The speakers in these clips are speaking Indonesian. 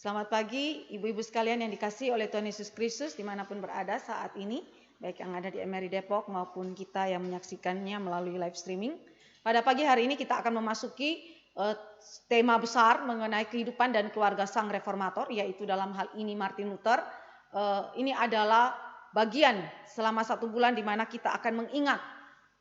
Selamat pagi ibu-ibu sekalian yang dikasihi oleh Tuhan Yesus Kristus dimanapun berada saat ini, baik yang ada di MRI Depok maupun kita yang menyaksikannya melalui live streaming. Pada pagi hari ini kita akan memasuki tema besar mengenai kehidupan dan keluarga sang reformator, yaitu dalam hal ini Martin Luther. Ini adalah bagian selama 1 bulan di mana kita akan mengingat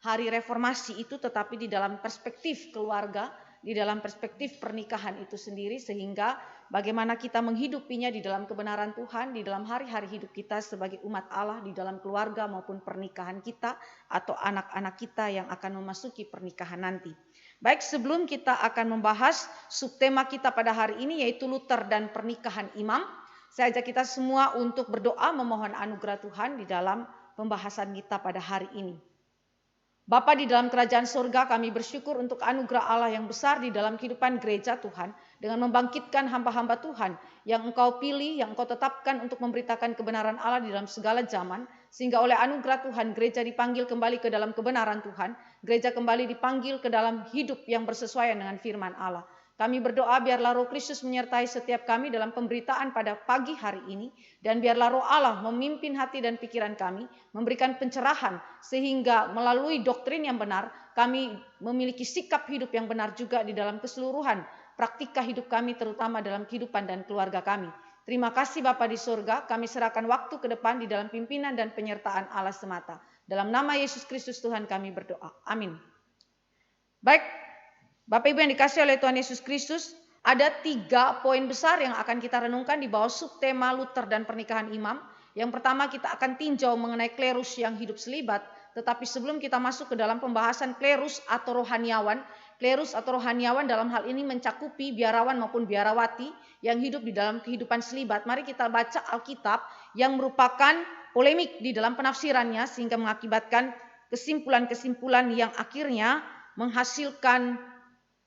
hari reformasi itu, tetapi di dalam perspektif keluarga, di dalam perspektif pernikahan itu sendiri, sehingga bagaimana kita menghidupinya di dalam kebenaran Tuhan, di dalam hari-hari hidup kita sebagai umat Allah, di dalam keluarga maupun pernikahan kita atau anak-anak kita yang akan memasuki pernikahan nanti. Baik, sebelum kita akan membahas subtema kita pada hari ini, yaitu Luther dan pernikahan imam, saya ajak kita semua untuk berdoa memohon anugerah Tuhan di dalam pembahasan kita pada hari ini. Bapa di dalam kerajaan surga, kami bersyukur untuk anugerah Allah yang besar di dalam kehidupan gereja Tuhan, dengan membangkitkan hamba-hamba Tuhan yang Engkau pilih, yang Engkau tetapkan untuk memberitakan kebenaran Allah di dalam segala zaman, sehingga oleh anugerah Tuhan gereja dipanggil kembali ke dalam kebenaran Tuhan, gereja kembali dipanggil ke dalam hidup yang bersesuaian dengan firman Allah. Kami berdoa biarlah Roh Kristus menyertai setiap kami dalam pemberitaan pada pagi hari ini, dan biarlah Roh Allah memimpin hati dan pikiran kami, memberikan pencerahan sehingga melalui doktrin yang benar kami memiliki sikap hidup yang benar juga di dalam keseluruhan praktika hidup kami, terutama dalam kehidupan dan keluarga kami. Terima kasih Bapa di surga, kami serahkan waktu ke depan di dalam pimpinan dan penyertaan Allah semata. Dalam nama Yesus Kristus Tuhan kami berdoa. Amin. Baik, Bapak Ibu yang dikasihi oleh Tuhan Yesus Kristus, ada 3 poin besar yang akan kita renungkan di bawah subtema Luther dan pernikahan imam. Yang pertama, kita akan tinjau mengenai klerus yang hidup selibat. Tetapi sebelum kita masuk ke dalam pembahasan klerus atau rohaniawan, klerus atau rohaniawan dalam hal ini mencakupi biarawan maupun biarawati yang hidup di dalam kehidupan selibat. Mari kita baca Alkitab yang merupakan polemik di dalam penafsirannya sehingga mengakibatkan kesimpulan-kesimpulan yang akhirnya menghasilkan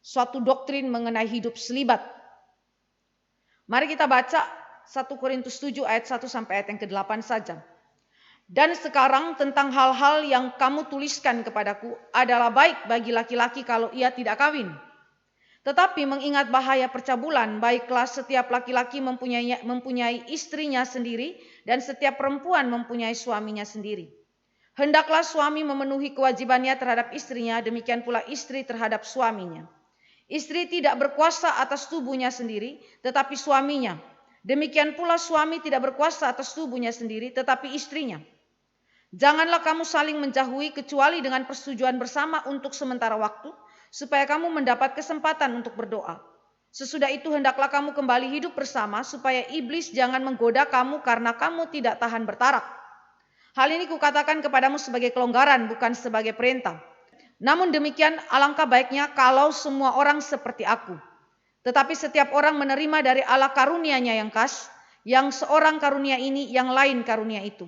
suatu doktrin mengenai hidup selibat. Mari kita baca 1 Korintus 7 ayat 1 sampai ayat yang ke-8 saja. Dan sekarang tentang hal-hal yang kamu tuliskan kepadaku adalah baik bagi laki-laki kalau ia tidak kawin. Tetapi mengingat bahaya percabulan, baiklah setiap laki-laki mempunyai istrinya sendiri dan setiap perempuan mempunyai suaminya sendiri. Hendaklah suami memenuhi kewajibannya terhadap istrinya, demikian pula istri terhadap suaminya. Istri tidak berkuasa atas tubuhnya sendiri, tetapi suaminya. Demikian pula suami tidak berkuasa atas tubuhnya sendiri, tetapi istrinya. Janganlah kamu saling menjauhi kecuali dengan persetujuan bersama untuk sementara waktu, supaya kamu mendapat kesempatan untuk berdoa. Sesudah itu hendaklah kamu kembali hidup bersama, supaya iblis jangan menggoda kamu karena kamu tidak tahan bertarak. Hal ini kukatakan kepadamu sebagai kelonggaran, bukan sebagai perintah. Namun demikian alangkah baiknya kalau semua orang seperti aku. Tetapi setiap orang menerima dari Allah karunia-Nya yang khas, yang seorang karunia ini, yang lain karunia itu.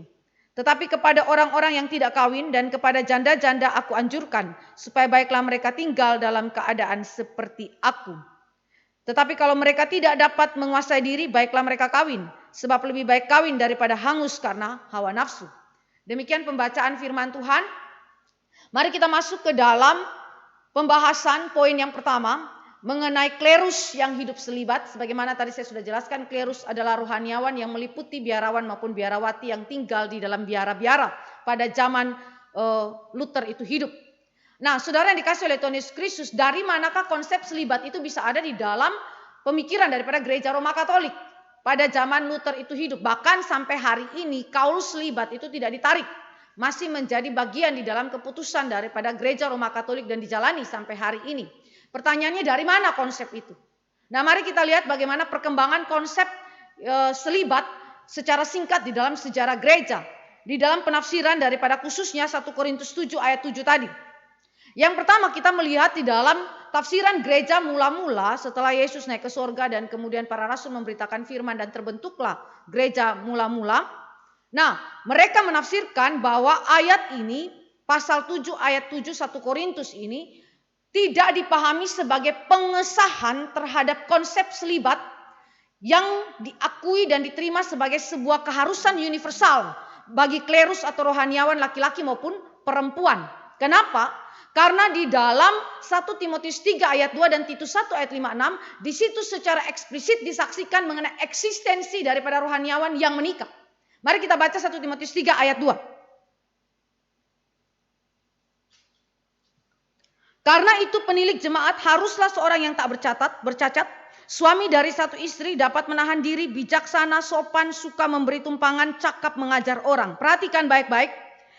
Tetapi kepada orang-orang yang tidak kawin dan kepada janda-janda aku anjurkan, supaya baiklah mereka tinggal dalam keadaan seperti aku. Tetapi kalau mereka tidak dapat menguasai diri, baiklah mereka kawin, sebab lebih baik kawin daripada hangus karena hawa nafsu. Demikian pembacaan firman Tuhan. Mari kita masuk ke dalam pembahasan poin yang pertama mengenai klerus yang hidup selibat. Sebagaimana tadi saya sudah jelaskan, klerus adalah rohaniawan yang meliputi biarawan maupun biarawati yang tinggal di dalam biara-biara pada zaman Luther itu hidup. Nah, saudara yang dikasihi oleh Tuhan Yesus Kristus, dari manakah konsep selibat itu bisa ada di dalam pemikiran daripada gereja Roma Katolik pada zaman Luther itu hidup? Bahkan sampai hari ini kaul selibat itu tidak ditarik, masih menjadi bagian di dalam keputusan daripada gereja Roma Katolik dan dijalani sampai hari ini. Pertanyaannya, dari mana konsep itu? Nah, mari kita lihat bagaimana perkembangan konsep selibat secara singkat di dalam sejarah gereja, di dalam penafsiran daripada khususnya 1 Korintus 7 ayat 7 tadi. Yang pertama, kita melihat di dalam tafsiran gereja mula-mula setelah Yesus naik ke surga dan kemudian para rasul memberitakan firman dan terbentuklah gereja mula-mula. Nah, mereka menafsirkan bahwa ayat ini, pasal 7 ayat 7 1 Korintus ini tidak dipahami sebagai pengesahan terhadap konsep selibat yang diakui dan diterima sebagai sebuah keharusan universal bagi klerus atau rohaniawan laki-laki maupun perempuan. Kenapa? Karena di dalam 1 Timotius 3 ayat 2 dan Titus 1 ayat 5-6, di situ secara eksplisit disaksikan mengenai eksistensi daripada rohaniawan yang menikah. Mari kita baca 1 Timotius 3 ayat 2. Karena itu penilik jemaat haruslah seorang yang tak bercacat, suami dari satu istri, dapat menahan diri, bijaksana, sopan, suka memberi tumpangan, cakap mengajar orang. Perhatikan baik-baik.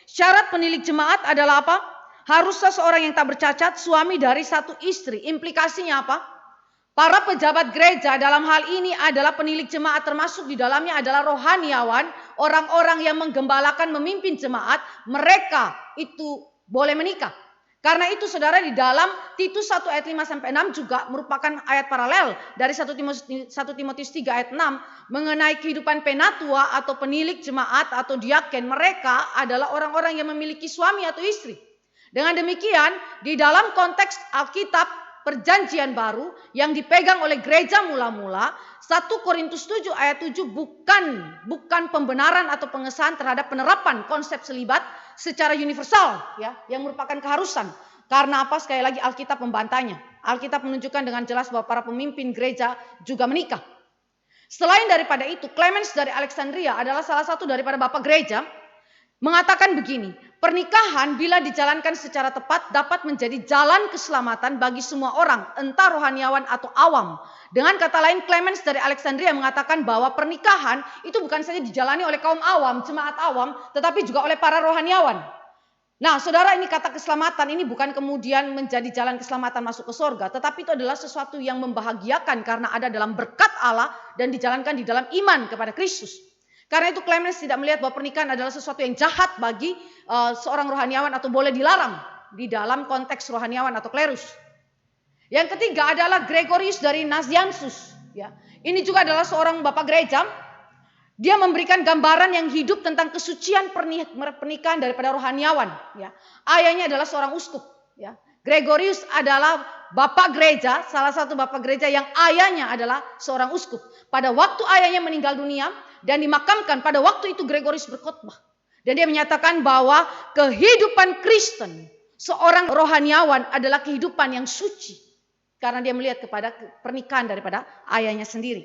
Syarat penilik jemaat adalah apa? Haruslah seorang yang tak bercacat, suami dari satu istri. Implikasinya apa? Para pejabat gereja dalam hal ini adalah penilik jemaat, termasuk di dalamnya adalah rohaniawan, orang-orang yang menggembalakan, memimpin jemaat, mereka itu boleh menikah. Karena itu saudara, di dalam Titus 1 ayat 5-6 juga merupakan ayat paralel dari 1 Timotius 3 ayat 6 mengenai kehidupan penatua atau penilik jemaat atau diaken. Mereka adalah orang-orang yang memiliki suami atau istri. Dengan demikian, di dalam konteks Alkitab Perjanjian Baru yang dipegang oleh gereja mula-mula, 1 Korintus 7 ayat 7 bukan pembenaran atau pengesahan terhadap penerapan konsep selibat secara universal, ya, yang merupakan keharusan. Karena apa? Sekali lagi Alkitab membantahnya. Alkitab menunjukkan dengan jelas bahwa para pemimpin gereja juga menikah. Selain daripada itu, Clemens dari Alexandria adalah salah satu daripada bapak gereja, mengatakan begini, pernikahan bila dijalankan secara tepat dapat menjadi jalan keselamatan bagi semua orang, entah rohaniawan atau awam. Dengan kata lain, Clemens dari Alexandria mengatakan bahwa pernikahan itu bukan saja dijalani oleh kaum awam, jemaat awam, tetapi juga oleh para rohaniawan. Nah, saudara, ini kata keselamatan ini bukan kemudian menjadi jalan keselamatan masuk ke surga, tetapi itu adalah sesuatu yang membahagiakan karena ada dalam berkat Allah dan dijalankan di dalam iman kepada Kristus. Karena itu Clemens tidak melihat bahwa pernikahan adalah sesuatu yang jahat bagi seorang rohaniawan atau boleh dilarang di dalam konteks rohaniawan atau klerus. Yang ketiga adalah Gregorius dari Nazianzus. Ya. Ini juga adalah seorang bapak gereja. Dia memberikan gambaran yang hidup tentang kesucian pernikahan daripada rohaniawan. Ya. Ayahnya adalah seorang uskup. Ya. Gregorius adalah bapak gereja, salah satu bapak gereja yang ayahnya adalah seorang uskup. Pada waktu ayahnya meninggal dunia dan dimakamkan, pada waktu itu Gregorius berkhotbah. Dan dia menyatakan bahwa kehidupan Kristen, seorang rohaniawan adalah kehidupan yang suci. Karena dia melihat kepada pernikahan daripada ayahnya sendiri.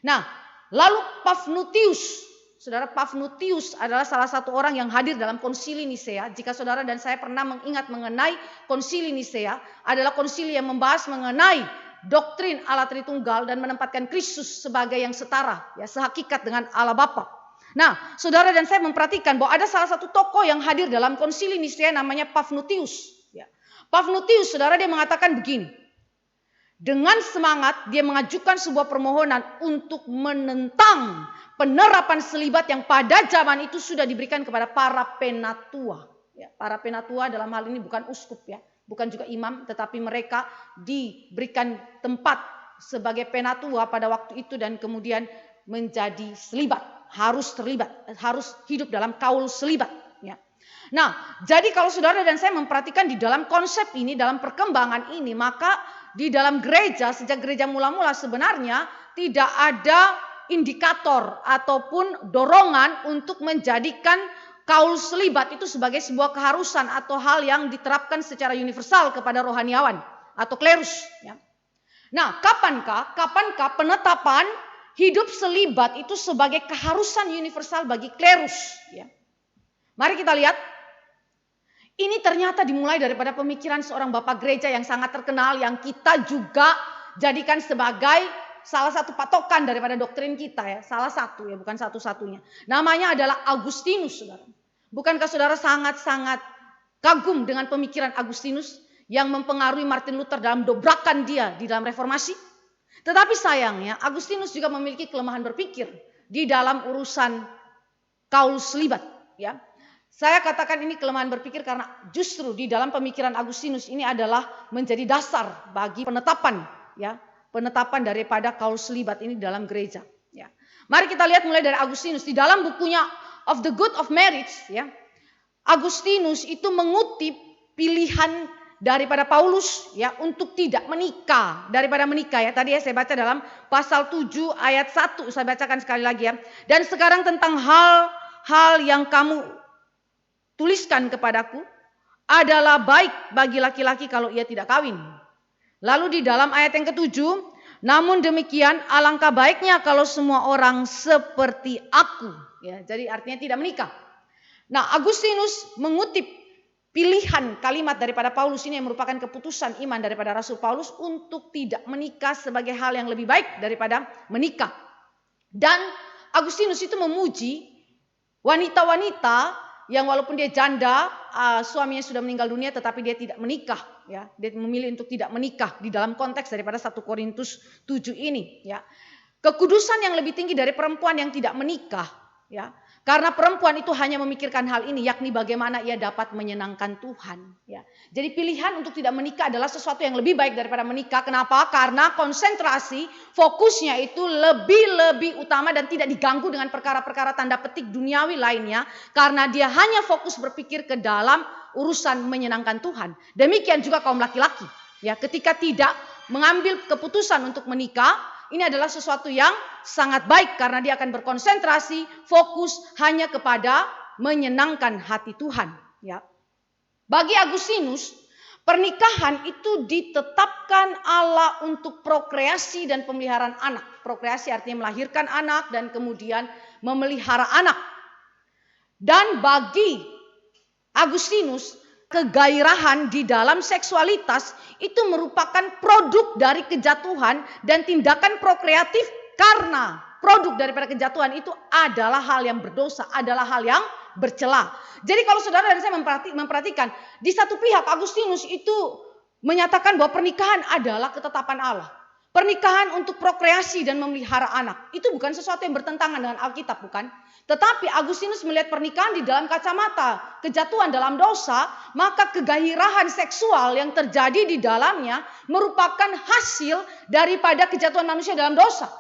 Nah, lalu Paphnutius. Saudara, Paphnutius adalah salah satu orang yang hadir dalam konsili Nisea. Jika saudara dan saya pernah mengingat mengenai konsili Nisea, adalah konsili yang membahas mengenai doktrin Allah Tritunggal dan menempatkan Kristus sebagai yang setara, ya, sehakikat dengan Allah Bapa. Nah, saudara dan saya memperhatikan bahwa ada salah satu tokoh yang hadir dalam konsili Nisea namanya Paphnutius. Ya. Paphnutius, saudara, dia mengatakan begini. Dengan semangat dia mengajukan sebuah permohonan untuk menentang penerapan selibat yang pada zaman itu sudah diberikan kepada para penatua. Ya, para penatua dalam hal ini bukan uskup, ya, bukan juga imam, tetapi mereka diberikan tempat sebagai penatua pada waktu itu dan kemudian menjadi selibat, harus terlibat, harus hidup dalam kaul selibat. Ya. Nah, jadi kalau saudara dan saya memperhatikan di dalam konsep ini, dalam perkembangan ini, maka di dalam gereja, sejak gereja mula-mula sebenarnya tidak ada indikator ataupun dorongan untuk menjadikan kaul selibat itu sebagai sebuah keharusan atau hal yang diterapkan secara universal kepada rohaniawan atau klerus. Ya. Nah, kapankah penetapan hidup selibat itu sebagai keharusan universal bagi klerus? Ya. Mari kita lihat. Ini ternyata dimulai daripada pemikiran seorang bapak gereja yang sangat terkenal, yang kita juga jadikan sebagai salah satu patokan daripada doktrin kita, ya. Salah satu, ya, bukan satu-satunya. Namanya adalah Agustinus, saudara. Bukankah saudara sangat-sangat kagum dengan pemikiran Agustinus yang mempengaruhi Martin Luther dalam dobrakan dia di dalam reformasi? Tetapi sayangnya Agustinus juga memiliki kelemahan berpikir di dalam urusan kaul selibat, ya. Saya katakan ini kelemahan berpikir karena justru di dalam pemikiran Agustinus ini adalah menjadi dasar bagi penetapan, ya, penetapan daripada kaul selibat ini dalam gereja. Ya. Mari kita lihat mulai dari Agustinus di dalam bukunya Of the Good of Marriage. Ya, Agustinus itu mengutip pilihan daripada Paulus, ya, untuk tidak menikah daripada menikah. Ya, tadi saya baca dalam pasal 7 ayat 1, saya bacakan sekali lagi, ya. Dan sekarang tentang hal yang kamu tuliskan kepadaku, adalah baik bagi laki-laki kalau ia tidak kawin. Lalu di dalam ayat yang ketujuh, namun demikian alangkah baiknya kalau semua orang seperti aku. Ya, jadi artinya tidak menikah. Nah, Agustinus mengutip pilihan kalimat daripada Paulus ini yang merupakan keputusan iman daripada Rasul Paulus untuk tidak menikah sebagai hal yang lebih baik daripada menikah. Dan Agustinus itu memuji wanita-wanita yang walaupun dia janda, suaminya sudah meninggal dunia tetapi dia tidak menikah, ya. Dia memilih untuk tidak menikah di dalam konteks daripada 1 Korintus 7 ini, ya. Kekudusan yang lebih tinggi dari perempuan yang tidak menikah, ya. Karena perempuan itu hanya memikirkan hal ini, yakni bagaimana ia dapat menyenangkan Tuhan. Ya. Jadi pilihan untuk tidak menikah adalah sesuatu yang lebih baik daripada menikah. Kenapa? Karena konsentrasi, fokusnya itu lebih utama dan tidak diganggu dengan perkara-perkara tanda petik duniawi lainnya. Karena dia hanya fokus berpikir ke dalam urusan menyenangkan Tuhan. Demikian juga kaum laki-laki. Ya, ketika tidak mengambil keputusan untuk menikah, ini adalah sesuatu yang sangat baik karena dia akan berkonsentrasi, fokus hanya kepada menyenangkan hati Tuhan. Ya. Bagi Agustinus, pernikahan itu ditetapkan Allah untuk prokreasi dan pemeliharaan anak. Prokreasi artinya melahirkan anak dan kemudian memelihara anak. Dan bagi Agustinus, kegairahan di dalam seksualitas itu merupakan produk dari kejatuhan dan tindakan prokreatif karena produk daripada kejatuhan itu adalah hal yang berdosa, adalah hal yang bercela. Jadi kalau saudara dan saya memperhatikan, di satu pihak Agustinus itu menyatakan bahwa pernikahan adalah ketetapan Allah. Pernikahan untuk prokreasi dan memelihara anak. Itu bukan sesuatu yang bertentangan dengan Alkitab, bukan? Tetapi Agustinus melihat pernikahan di dalam kacamata kejatuhan dalam dosa, maka kegairahan seksual yang terjadi di dalamnya merupakan hasil daripada kejatuhan manusia dalam dosa.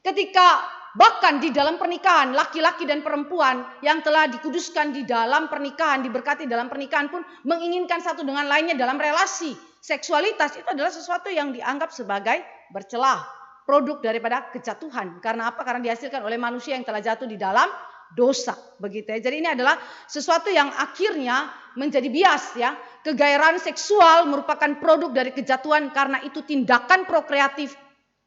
Ketika bahkan di dalam pernikahan, laki-laki dan perempuan yang telah dikuduskan di dalam pernikahan, diberkati dalam pernikahan pun menginginkan satu dengan lainnya dalam relasi seksualitas, itu adalah sesuatu yang dianggap sebagai bercelah, produk daripada kejatuhan. Karena apa? Karena dihasilkan oleh manusia yang telah jatuh di dalam dosa, begitu ya. Jadi ini adalah sesuatu yang akhirnya menjadi bias, ya. Kegairahan seksual merupakan produk dari kejatuhan karena itu tindakan prokreatif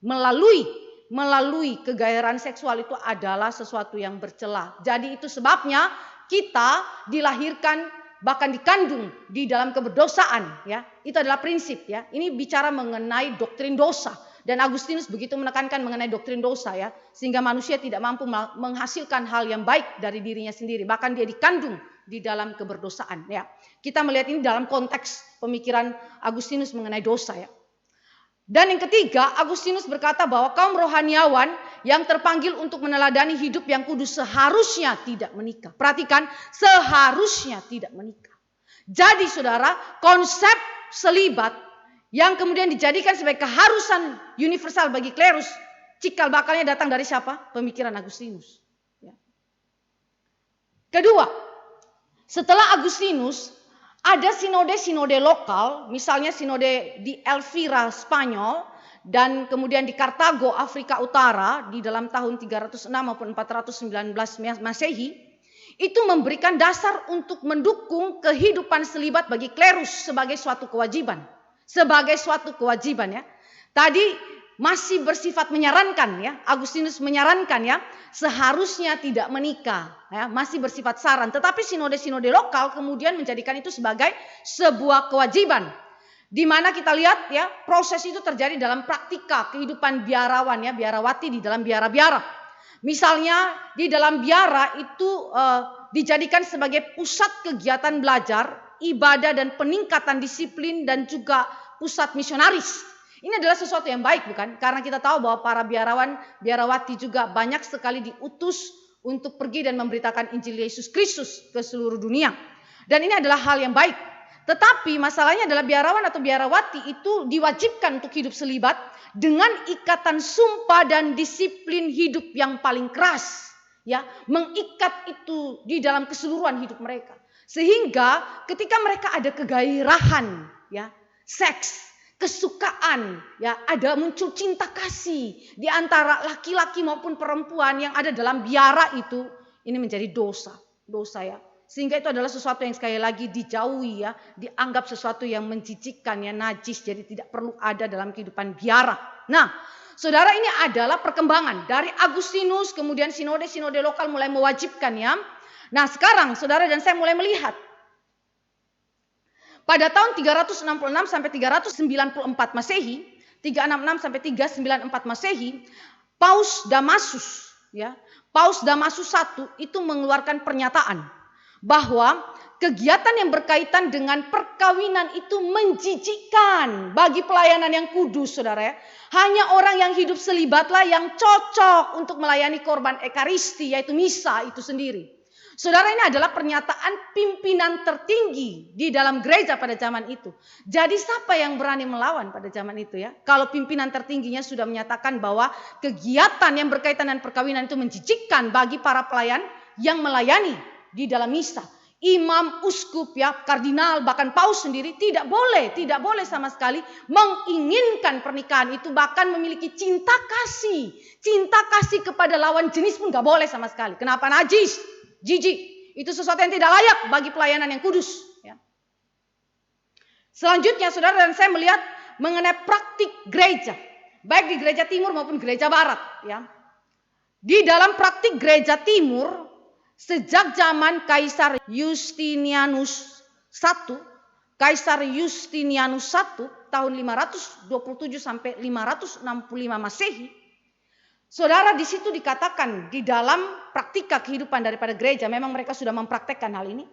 melalui kegairahan seksual itu adalah sesuatu yang bercela. Jadi itu sebabnya kita dilahirkan bahkan dikandung di dalam keberdosaan, ya. Itu adalah prinsip, ya. Ini bicara mengenai doktrin dosa. Dan Agustinus begitu menekankan mengenai doktrin dosa, ya, sehingga manusia tidak mampu menghasilkan hal yang baik dari dirinya sendiri, bahkan dia dikandung di dalam keberdosaan, ya. Kita melihat ini dalam konteks pemikiran Agustinus mengenai dosa, ya. Dan yang ketiga, Agustinus berkata bahwa kaum rohaniawan yang terpanggil untuk meneladani hidup yang kudus seharusnya tidak menikah. Perhatikan, seharusnya tidak menikah. Jadi saudara, konsep selibat yang kemudian dijadikan sebagai keharusan universal bagi klerus, cikal bakalnya datang dari siapa? Pemikiran Agustinus. Ya. Kedua, setelah Agustinus, ada sinode-sinode lokal, misalnya sinode di Elvira, Spanyol, dan kemudian di Kartago, Afrika Utara, di dalam tahun 306 maupun 419 Masehi, itu memberikan dasar untuk mendukung kehidupan selibat bagi klerus sebagai suatu kewajiban. Sebagai suatu kewajiban, ya. Tadi masih bersifat menyarankan, ya. Agustinus menyarankan, ya, seharusnya tidak menikah, ya, masih bersifat saran. Tetapi sinode-sinode lokal kemudian menjadikan itu sebagai sebuah kewajiban. Di mana kita lihat, ya, proses itu terjadi dalam praktika kehidupan biarawan, ya, biarawati di dalam biara-biara. Misalnya di dalam biara itu dijadikan sebagai pusat kegiatan belajar, ibadah dan peningkatan disiplin dan juga pusat misionaris. Ini adalah sesuatu yang baik, bukan? Karena kita tahu bahwa para biarawan, biarawati juga banyak sekali diutus untuk pergi dan memberitakan Injil Yesus Kristus ke seluruh dunia. Dan ini adalah hal yang baik. Tetapi masalahnya adalah biarawan atau biarawati itu diwajibkan untuk hidup selibat dengan ikatan sumpah dan disiplin hidup yang paling keras, ya, mengikat itu di dalam keseluruhan hidup mereka. Sehingga ketika mereka ada kegairahan, ya, seks, kesukaan, ya, ada muncul cinta kasih di antara laki-laki maupun perempuan yang ada dalam biara itu, ini menjadi dosa, ya. Sehingga itu adalah sesuatu yang sekali lagi dijauhi ya, dianggap sesuatu yang menjijikkan ya, najis, jadi tidak perlu ada dalam kehidupan biara. Nah, saudara, ini adalah perkembangan dari Agustinus, kemudian sinode-sinode lokal mulai mewajibkan ya. Nah, sekarang saudara dan saya mulai melihat pada tahun 366 sampai 394 Masehi, 366 sampai 394 Masehi, Paus Damasus ya, Paus Damasus I itu mengeluarkan pernyataan bahwa kegiatan yang berkaitan dengan perkawinan itu menjijikkan bagi pelayanan yang kudus, saudara ya. Hanya orang yang hidup selibatlah yang cocok untuk melayani korban ekaristi, yaitu misa itu sendiri. Saudara, ini adalah pernyataan pimpinan tertinggi di dalam gereja pada zaman itu. Jadi siapa yang berani melawan pada zaman itu ya? Kalau pimpinan tertingginya sudah menyatakan bahwa kegiatan yang berkaitan dengan perkawinan itu menjijikkan bagi para pelayan yang melayani di dalam misa. Imam, uskup ya, kardinal, bahkan paus sendiri tidak boleh sama sekali menginginkan pernikahan itu, bahkan memiliki cinta kasih kepada lawan jenis pun gak boleh sama sekali. Kenapa? Najis, jijik, itu sesuatu yang tidak layak bagi pelayanan yang kudus ya. Selanjutnya saudara dan saya melihat mengenai praktik gereja, baik di gereja timur maupun gereja barat ya. Di dalam praktik gereja timur, sejak zaman Kaisar Justinianus I, tahun 527 sampai 565 Masehi, saudara, di situ dikatakan di dalam praktika kehidupan daripada gereja, memang mereka sudah mempraktekkan hal ini.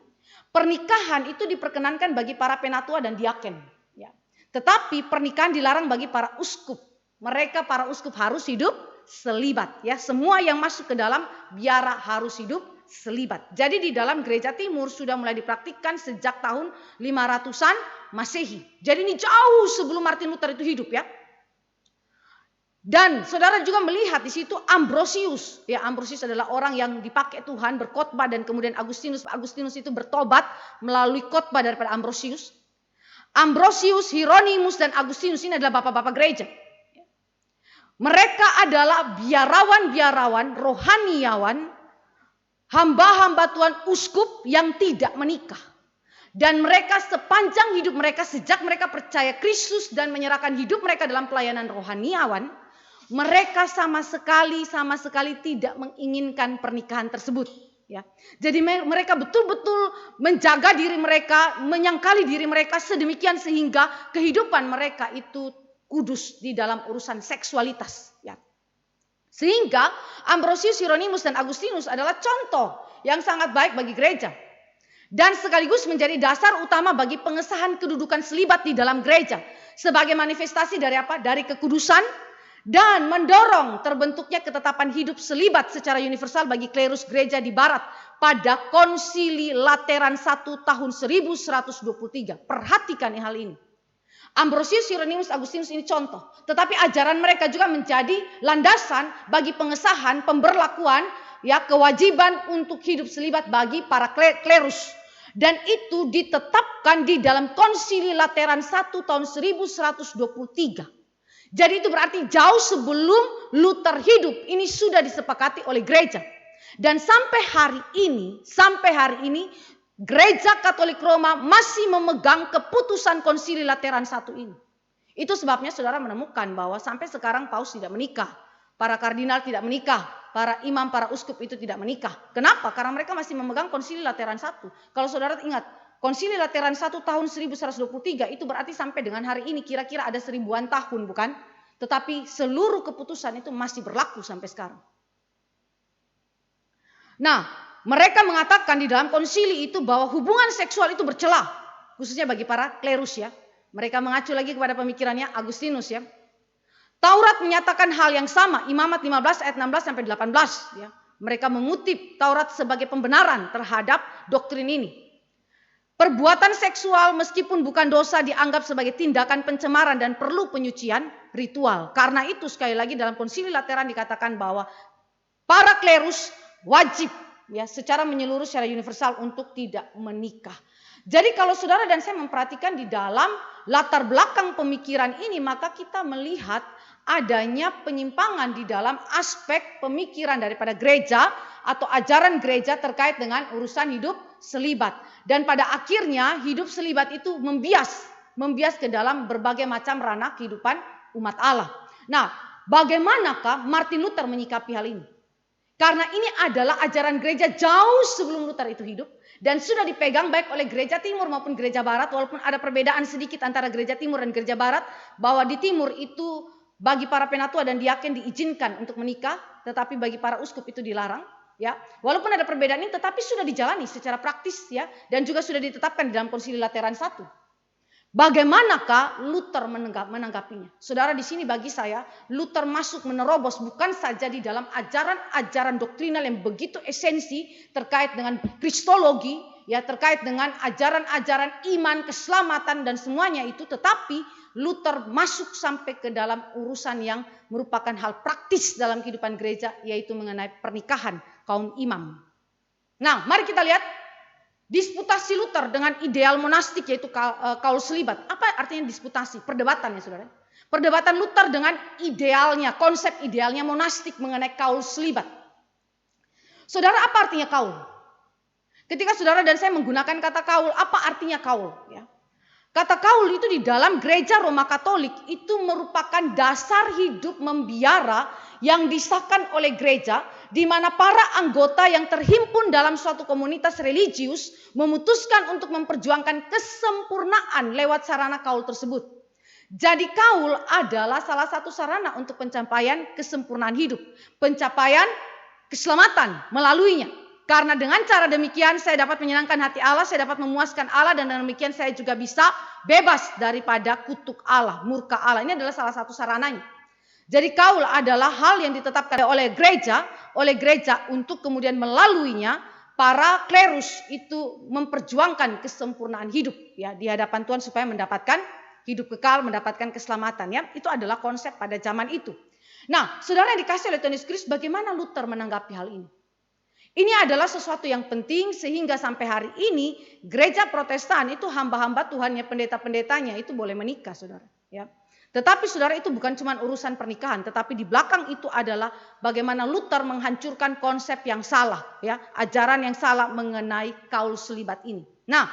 Pernikahan itu diperkenankan bagi para penatua dan diaken, ya. Tetapi pernikahan dilarang bagi para uskup. Mereka para uskup harus hidup selibat, ya. Semua yang masuk ke dalam biara harus hidup selibat. Jadi di dalam gereja timur sudah mulai dipraktikkan sejak tahun 500-an Masehi. Jadi ini jauh sebelum Martin Luther itu hidup ya. Dan saudara juga melihat di situ Ambrosius. Ya, Ambrosius adalah orang yang dipakai Tuhan berkhotbah, dan kemudian Agustinus itu bertobat melalui khotbah daripada Ambrosius. Ambrosius, Hieronymus dan Agustinus ini adalah bapak-bapak gereja. Mereka adalah biarawan-biarawan, rohaniawan, hamba-hamba Tuhan uskup yang tidak menikah. Dan mereka sepanjang hidup mereka, sejak mereka percaya Kristus dan menyerahkan hidup mereka dalam pelayanan rohaniawan, mereka sama sekali tidak menginginkan pernikahan tersebut. Ya. Jadi mereka betul-betul menjaga diri mereka, menyangkali diri mereka sedemikian sehingga kehidupan mereka itu kudus di dalam urusan seksualitas. Ya. Sehingga Ambrosius, Hieronymus dan Agustinus adalah contoh yang sangat baik bagi gereja. Dan sekaligus menjadi dasar utama bagi pengesahan kedudukan selibat di dalam gereja. Sebagai manifestasi dari apa? Dari kekudusan dan mendorong terbentuknya ketetapan hidup selibat secara universal bagi klerus gereja di barat pada Konsili Lateran I tahun 1123. Perhatikan hal ini. Ambrosius, Hieronymus, Agustinus ini contoh. Tetapi ajaran mereka juga menjadi landasan bagi pengesahan, pemberlakuan ya kewajiban untuk hidup selibat bagi para klerus. Dan itu ditetapkan di dalam Konsili Lateran I tahun 1123. Jadi itu berarti jauh sebelum Luther hidup ini sudah disepakati oleh gereja. Dan sampai hari ini Gereja Katolik Roma masih memegang keputusan Konsili Lateran I ini. Itu sebabnya saudara menemukan bahwa sampai sekarang paus tidak menikah, para kardinal tidak menikah, para imam, para uskup itu tidak menikah. Kenapa? Karena mereka masih memegang Konsili Lateran I. Kalau saudara ingat, Konsili Lateran I tahun 1123 itu berarti sampai dengan hari ini kira-kira ada 1000-an tahun, bukan? Tetapi seluruh keputusan itu masih berlaku sampai sekarang. Nah, mereka mengatakan di dalam konsili itu bahwa hubungan seksual itu bercela, khususnya bagi para klerus ya. Mereka mengacu lagi kepada pemikirannya Agustinus ya. Taurat menyatakan hal yang sama, Imamat 15 ayat 16 sampai 18 ya. Mereka mengutip Taurat sebagai pembenaran terhadap doktrin ini. Perbuatan seksual meskipun bukan dosa dianggap sebagai tindakan pencemaran dan perlu penyucian ritual. Karena itu sekali lagi dalam Konsili Lateran dikatakan bahwa para klerus wajib ya secara menyeluruh, secara universal untuk tidak menikah. Jadi kalau saudara dan saya memperhatikan di dalam latar belakang pemikiran ini, maka kita melihat adanya penyimpangan di dalam aspek pemikiran daripada gereja atau ajaran gereja terkait dengan urusan hidup selibat. Dan pada akhirnya hidup selibat itu membias ke dalam berbagai macam ranah kehidupan umat Allah. Nah, bagaimanakah Martin Luther menyikapi hal ini? Karena ini adalah ajaran gereja jauh sebelum Luther itu hidup dan sudah dipegang baik oleh gereja timur maupun gereja barat, walaupun ada perbedaan sedikit antara gereja timur dan gereja barat, bahwa di timur itu bagi para penatua dan diaken diizinkan untuk menikah, tetapi bagi para uskup itu dilarang. Ya, walaupun ada perbedaan ini, tetapi sudah dijalani secara praktis ya, dan juga sudah ditetapkan di dalam Konsili Lateran I. Bagaimanakah Luther menanggapinya? Saudara, di sini bagi saya Luther masuk menerobos bukan saja di dalam ajaran-ajaran doktrinal yang begitu esensi terkait dengan kristologi, ya, terkait dengan ajaran-ajaran iman, keselamatan dan semuanya itu, tetapi Luther masuk sampai ke dalam urusan yang merupakan hal praktis dalam kehidupan gereja, yaitu mengenai pernikahan kaum imam. Nah, mari kita lihat disputasi Luther dengan ideal monastik, yaitu kaul selibat. Apa artinya disputasi? Perdebatan ya saudara. Perdebatan Luther dengan idealnya, konsep idealnya monastik mengenai kaul selibat. Saudara, apa artinya kaul? Ketika saudara dan saya menggunakan kata kaul, apa artinya kaul? Ya. Kata kaul itu di dalam gereja Roma Katolik itu merupakan dasar hidup membiara yang disahkan oleh gereja, di mana para anggota yang terhimpun dalam suatu komunitas religius memutuskan untuk memperjuangkan kesempurnaan lewat sarana kaul tersebut. Jadi kaul adalah salah satu sarana untuk pencapaian kesempurnaan hidup, pencapaian keselamatan melaluinya. Karena dengan cara demikian saya dapat menyenangkan hati Allah, saya dapat memuaskan Allah, dan dengan demikian saya juga bisa bebas daripada kutuk Allah, murka Allah. Ini adalah salah satu sarananya. Jadi kaul adalah hal yang ditetapkan oleh gereja untuk kemudian melaluinya para klerus itu memperjuangkan kesempurnaan hidup ya di hadapan Tuhan supaya mendapatkan hidup kekal, mendapatkan keselamatan ya. Itu adalah konsep pada zaman itu. Nah, saudara yang dikasih oleh Tuhan Yesus Kristus, bagaimana Luther menanggapi hal ini? Ini adalah sesuatu yang penting sehingga sampai hari ini gereja Protestan itu hamba-hamba Tuhannya, pendeta-pendetanya itu boleh menikah, saudara. Ya. Tetapi saudara, itu bukan cuma urusan pernikahan, tetapi di belakang itu adalah bagaimana Luther menghancurkan konsep yang salah, ya, ajaran yang salah mengenai kaul selibat ini. Nah,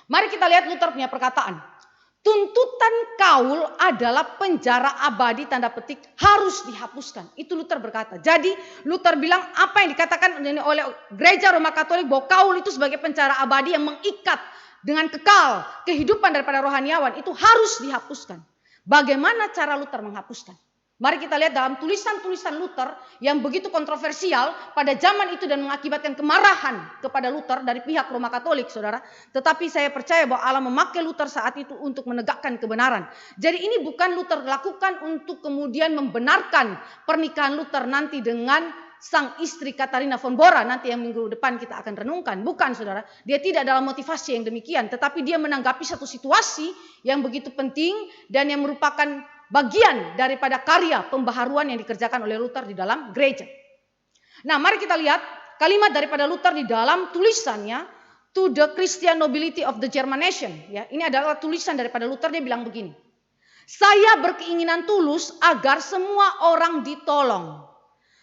mari kita lihat Luther punya perkataan. Tuntutan kaul adalah penjara abadi, tanda petik, harus dihapuskan. Itu Luther berkata. Jadi Luther bilang apa yang dikatakan oleh gereja Roma Katolik bahwa kaul itu sebagai penjara abadi yang mengikat dengan kekal kehidupan daripada rohaniawan itu harus dihapuskan. Bagaimana cara Luther menghapuskan? Mari kita lihat dalam tulisan-tulisan Luther yang begitu kontroversial pada zaman itu dan mengakibatkan kemarahan kepada Luther dari pihak Roma Katolik, saudara. Tetapi saya percaya bahwa Allah memakai Luther saat itu untuk menegakkan kebenaran. Jadi ini bukan Luther lakukan untuk kemudian membenarkan pernikahan Luther nanti dengan sang istri Katharina von Bora nanti yang minggu depan kita akan renungkan. Bukan, saudara. Dia tidak dalam motivasi yang demikian. Tetapi dia menanggapi satu situasi yang begitu penting dan yang merupakan bagian daripada karya pembaharuan yang dikerjakan oleh Luther di dalam gereja. Nah, mari kita lihat kalimat daripada Luther di dalam tulisannya To the Christian Nobility of the German Nation. Ya, ini adalah tulisan daripada Luther. Dia bilang begini. Saya berkeinginan tulus agar semua orang ditolong.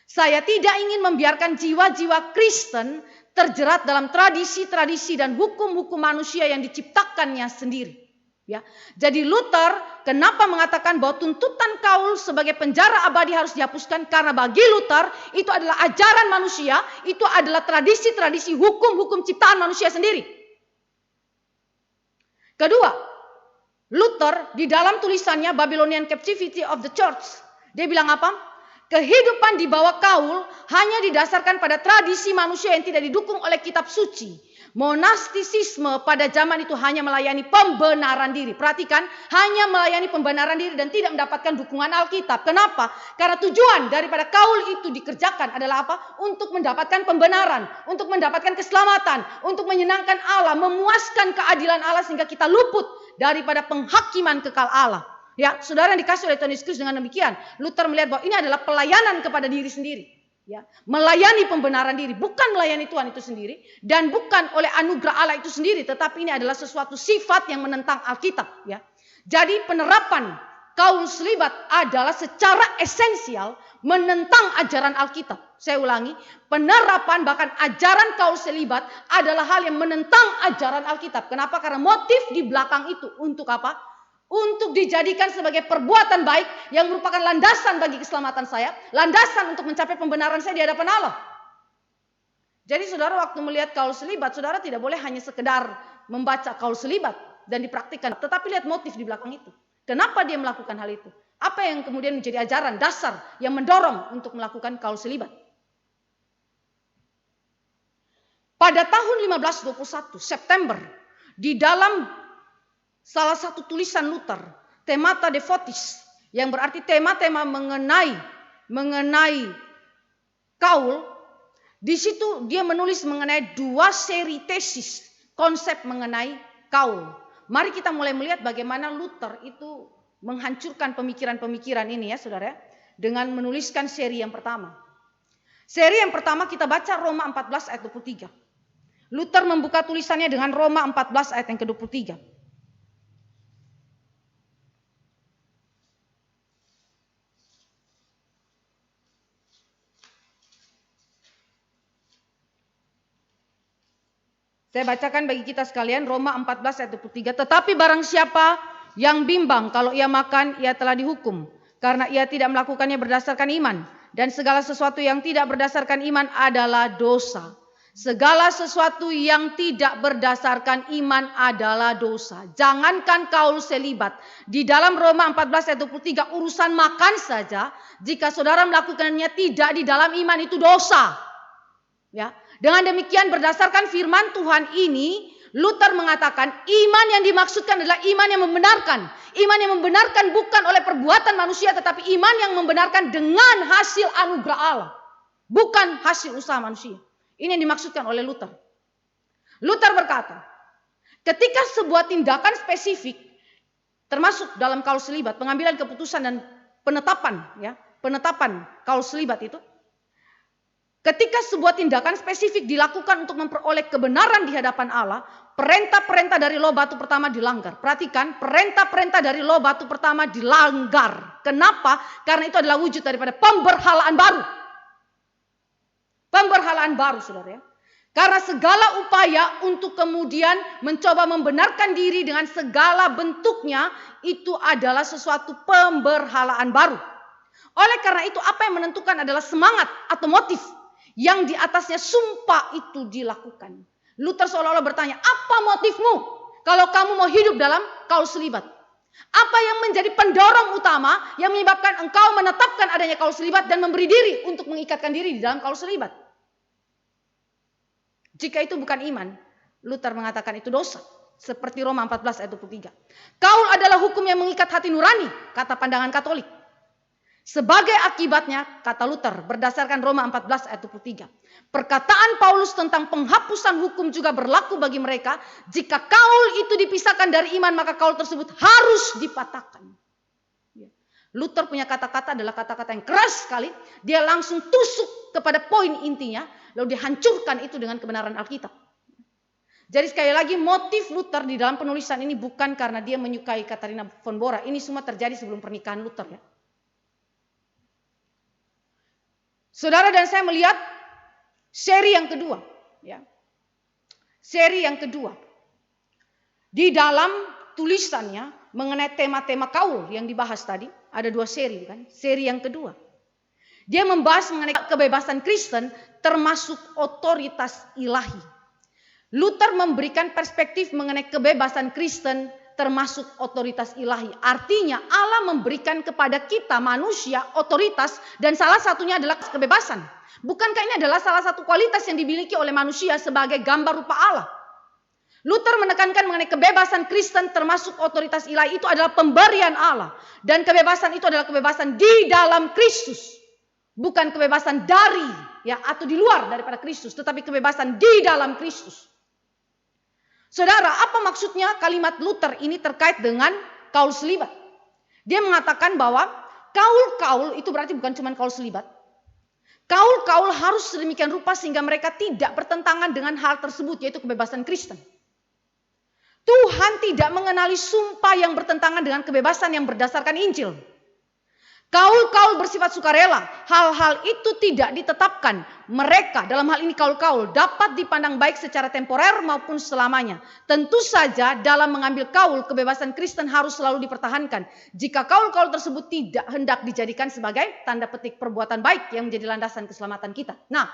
Saya tidak ingin membiarkan jiwa-jiwa Kristen terjerat dalam tradisi-tradisi dan hukum-hukum manusia yang diciptakannya sendiri. Ya, jadi Luther kenapa mengatakan bahwa tuntutan kaul sebagai penjara abadi harus dihapuskan? Karena bagi Luther itu adalah ajaran manusia, itu adalah tradisi-tradisi hukum-hukum ciptaan manusia sendiri. Kedua, Luther di dalam tulisannya Babylonian Captivity of the Church, dia bilang apa? Kehidupan di bawah kaul hanya didasarkan pada tradisi manusia yang tidak didukung oleh kitab suci. Monastisisme pada zaman itu hanya melayani pembenaran diri. Perhatikan, hanya melayani pembenaran diri dan tidak mendapatkan dukungan Alkitab. Kenapa? Karena tujuan daripada kaul itu dikerjakan adalah apa? Untuk mendapatkan pembenaran, untuk mendapatkan keselamatan, untuk menyenangkan Allah, memuaskan keadilan Allah sehingga kita luput daripada penghakiman kekal Allah. Ya, saudara yang dikasih oleh Tuhan Yesus Kristus, dengan demikian Luther melihat bahwa ini adalah pelayanan kepada diri sendiri. Ya, melayani pembenaran diri, bukan melayani Tuhan itu sendiri dan bukan oleh anugerah Allah itu sendiri, tetapi ini adalah sesuatu sifat yang menentang Alkitab. Ya, jadi penerapan kaul selibat adalah secara esensial menentang ajaran Alkitab. Saya ulangi, penerapan bahkan ajaran kaul selibat adalah hal yang menentang ajaran Alkitab. Kenapa? Karena motif di belakang itu untuk apa? Untuk dijadikan sebagai perbuatan baik yang merupakan landasan bagi keselamatan saya, landasan untuk mencapai pembenaran saya di hadapan Allah. Jadi saudara waktu melihat kaul selibat, saudara tidak boleh hanya sekedar membaca kaul selibat dan dipraktikkan, tetapi lihat motif di belakang itu. Kenapa dia melakukan hal itu? Apa yang kemudian menjadi ajaran dasar yang mendorong untuk melakukan kaul selibat? Pada tahun 1521 September, di dalam salah satu tulisan Luther, Themata Devotis, yang berarti tema-tema mengenai kaul, di situ dia menulis mengenai 2 seri tesis konsep mengenai kaul. Mari kita mulai melihat bagaimana Luther itu menghancurkan pemikiran-pemikiran ini ya saudara, dengan menuliskan seri yang pertama. Seri yang pertama kita baca Roma 14 ayat 23. Luther membuka tulisannya dengan Roma 14 ayat yang ke-23. Saya bacakan bagi kita sekalian Roma 14 ayat 23. Tetapi barang siapa yang bimbang kalau ia makan, ia telah dihukum. Karena ia tidak melakukannya berdasarkan iman. Dan segala sesuatu yang tidak berdasarkan iman adalah dosa. Segala sesuatu yang tidak berdasarkan iman adalah dosa. Jangankan kaul selibat. Di dalam Roma 14 ayat 23 urusan makan saja. Jika saudara melakukannya tidak di dalam iman itu dosa. Ya. Dengan demikian berdasarkan firman Tuhan ini, Luther mengatakan iman yang dimaksudkan adalah iman yang membenarkan. Iman yang membenarkan bukan oleh perbuatan manusia, tetapi iman yang membenarkan dengan hasil anugerah Allah. Bukan hasil usaha manusia. Ini yang dimaksudkan oleh Luther. Luther berkata, ketika sebuah tindakan spesifik, termasuk dalam kaul selibat, pengambilan keputusan dan penetapan kaul selibat itu, ketika sebuah tindakan spesifik dilakukan untuk memperoleh kebenaran di hadapan Allah, perintah-perintah dari loh batu pertama dilanggar. Perhatikan, perintah-perintah dari loh batu pertama dilanggar. Kenapa? Karena itu adalah wujud daripada pemberhalaan baru. Pemberhalaan baru, saudara ya. Karena segala upaya untuk kemudian mencoba membenarkan diri dengan segala bentuknya, itu adalah sesuatu pemberhalaan baru. Oleh karena itu, apa yang menentukan adalah semangat atau motif yang di atasnya sumpah itu dilakukan. Luther seolah-olah bertanya, apa motifmu kalau kamu mau hidup dalam kaul selibat? Apa yang menjadi pendorong utama yang menyebabkan engkau menetapkan adanya kaul selibat dan memberi diri untuk mengikatkan diri di dalam kaul selibat? Jika itu bukan iman, Luther mengatakan itu dosa. Seperti Roma 14 ayat 23. Kaul adalah hukum yang mengikat hati nurani, kata pandangan Katolik. Sebagai akibatnya, kata Luther, berdasarkan Roma 14 ayat 23. Perkataan Paulus tentang penghapusan hukum juga berlaku bagi mereka. Jika kaul itu dipisahkan dari iman, maka kaul tersebut harus dipatahkan. Luther punya kata-kata adalah kata-kata yang keras sekali. Dia langsung tusuk kepada poin intinya, lalu dihancurkan itu dengan kebenaran Alkitab. Jadi sekali lagi motif Luther di dalam penulisan ini bukan karena dia menyukai Katharina von Bora. Ini semua terjadi sebelum pernikahan Luther ya. Saudara dan saya melihat seri yang kedua, ya. Seri yang kedua. Di dalam tulisannya mengenai tema-tema kaul yang dibahas tadi, ada 2 seri kan? Seri yang kedua. Dia membahas mengenai kebebasan Kristen termasuk otoritas ilahi. Luther memberikan perspektif mengenai kebebasan Kristen termasuk otoritas ilahi. Artinya Allah memberikan kepada kita manusia otoritas dan salah satunya adalah kebebasan. Bukankah ini adalah salah satu kualitas yang dimiliki oleh manusia sebagai gambar rupa Allah? Luther menekankan mengenai kebebasan Kristen termasuk otoritas ilahi itu adalah pemberian Allah. Dan kebebasan itu adalah kebebasan di dalam Kristus. Bukan kebebasan dari atau di luar daripada Kristus, tetapi kebebasan di dalam Kristus. Saudara, apa maksudnya kalimat Luther ini terkait dengan kaul selibat? Dia mengatakan bahwa kaul-kaul itu berarti bukan cuma kaul selibat. Kaul-kaul harus sedemikian rupa sehingga mereka tidak bertentangan dengan hal tersebut, yaitu kebebasan Kristen. Tuhan tidak mengenali sumpah yang bertentangan dengan kebebasan yang berdasarkan Injil. Kaul-kaul bersifat sukarela, hal-hal itu tidak ditetapkan. Mereka, dalam hal ini kaul-kaul, dapat dipandang baik secara temporer maupun selamanya. Tentu saja dalam mengambil kaul, kebebasan Kristen harus selalu dipertahankan. Jika kaul-kaul tersebut tidak hendak dijadikan sebagai tanda petik perbuatan baik yang menjadi landasan keselamatan kita. Nah,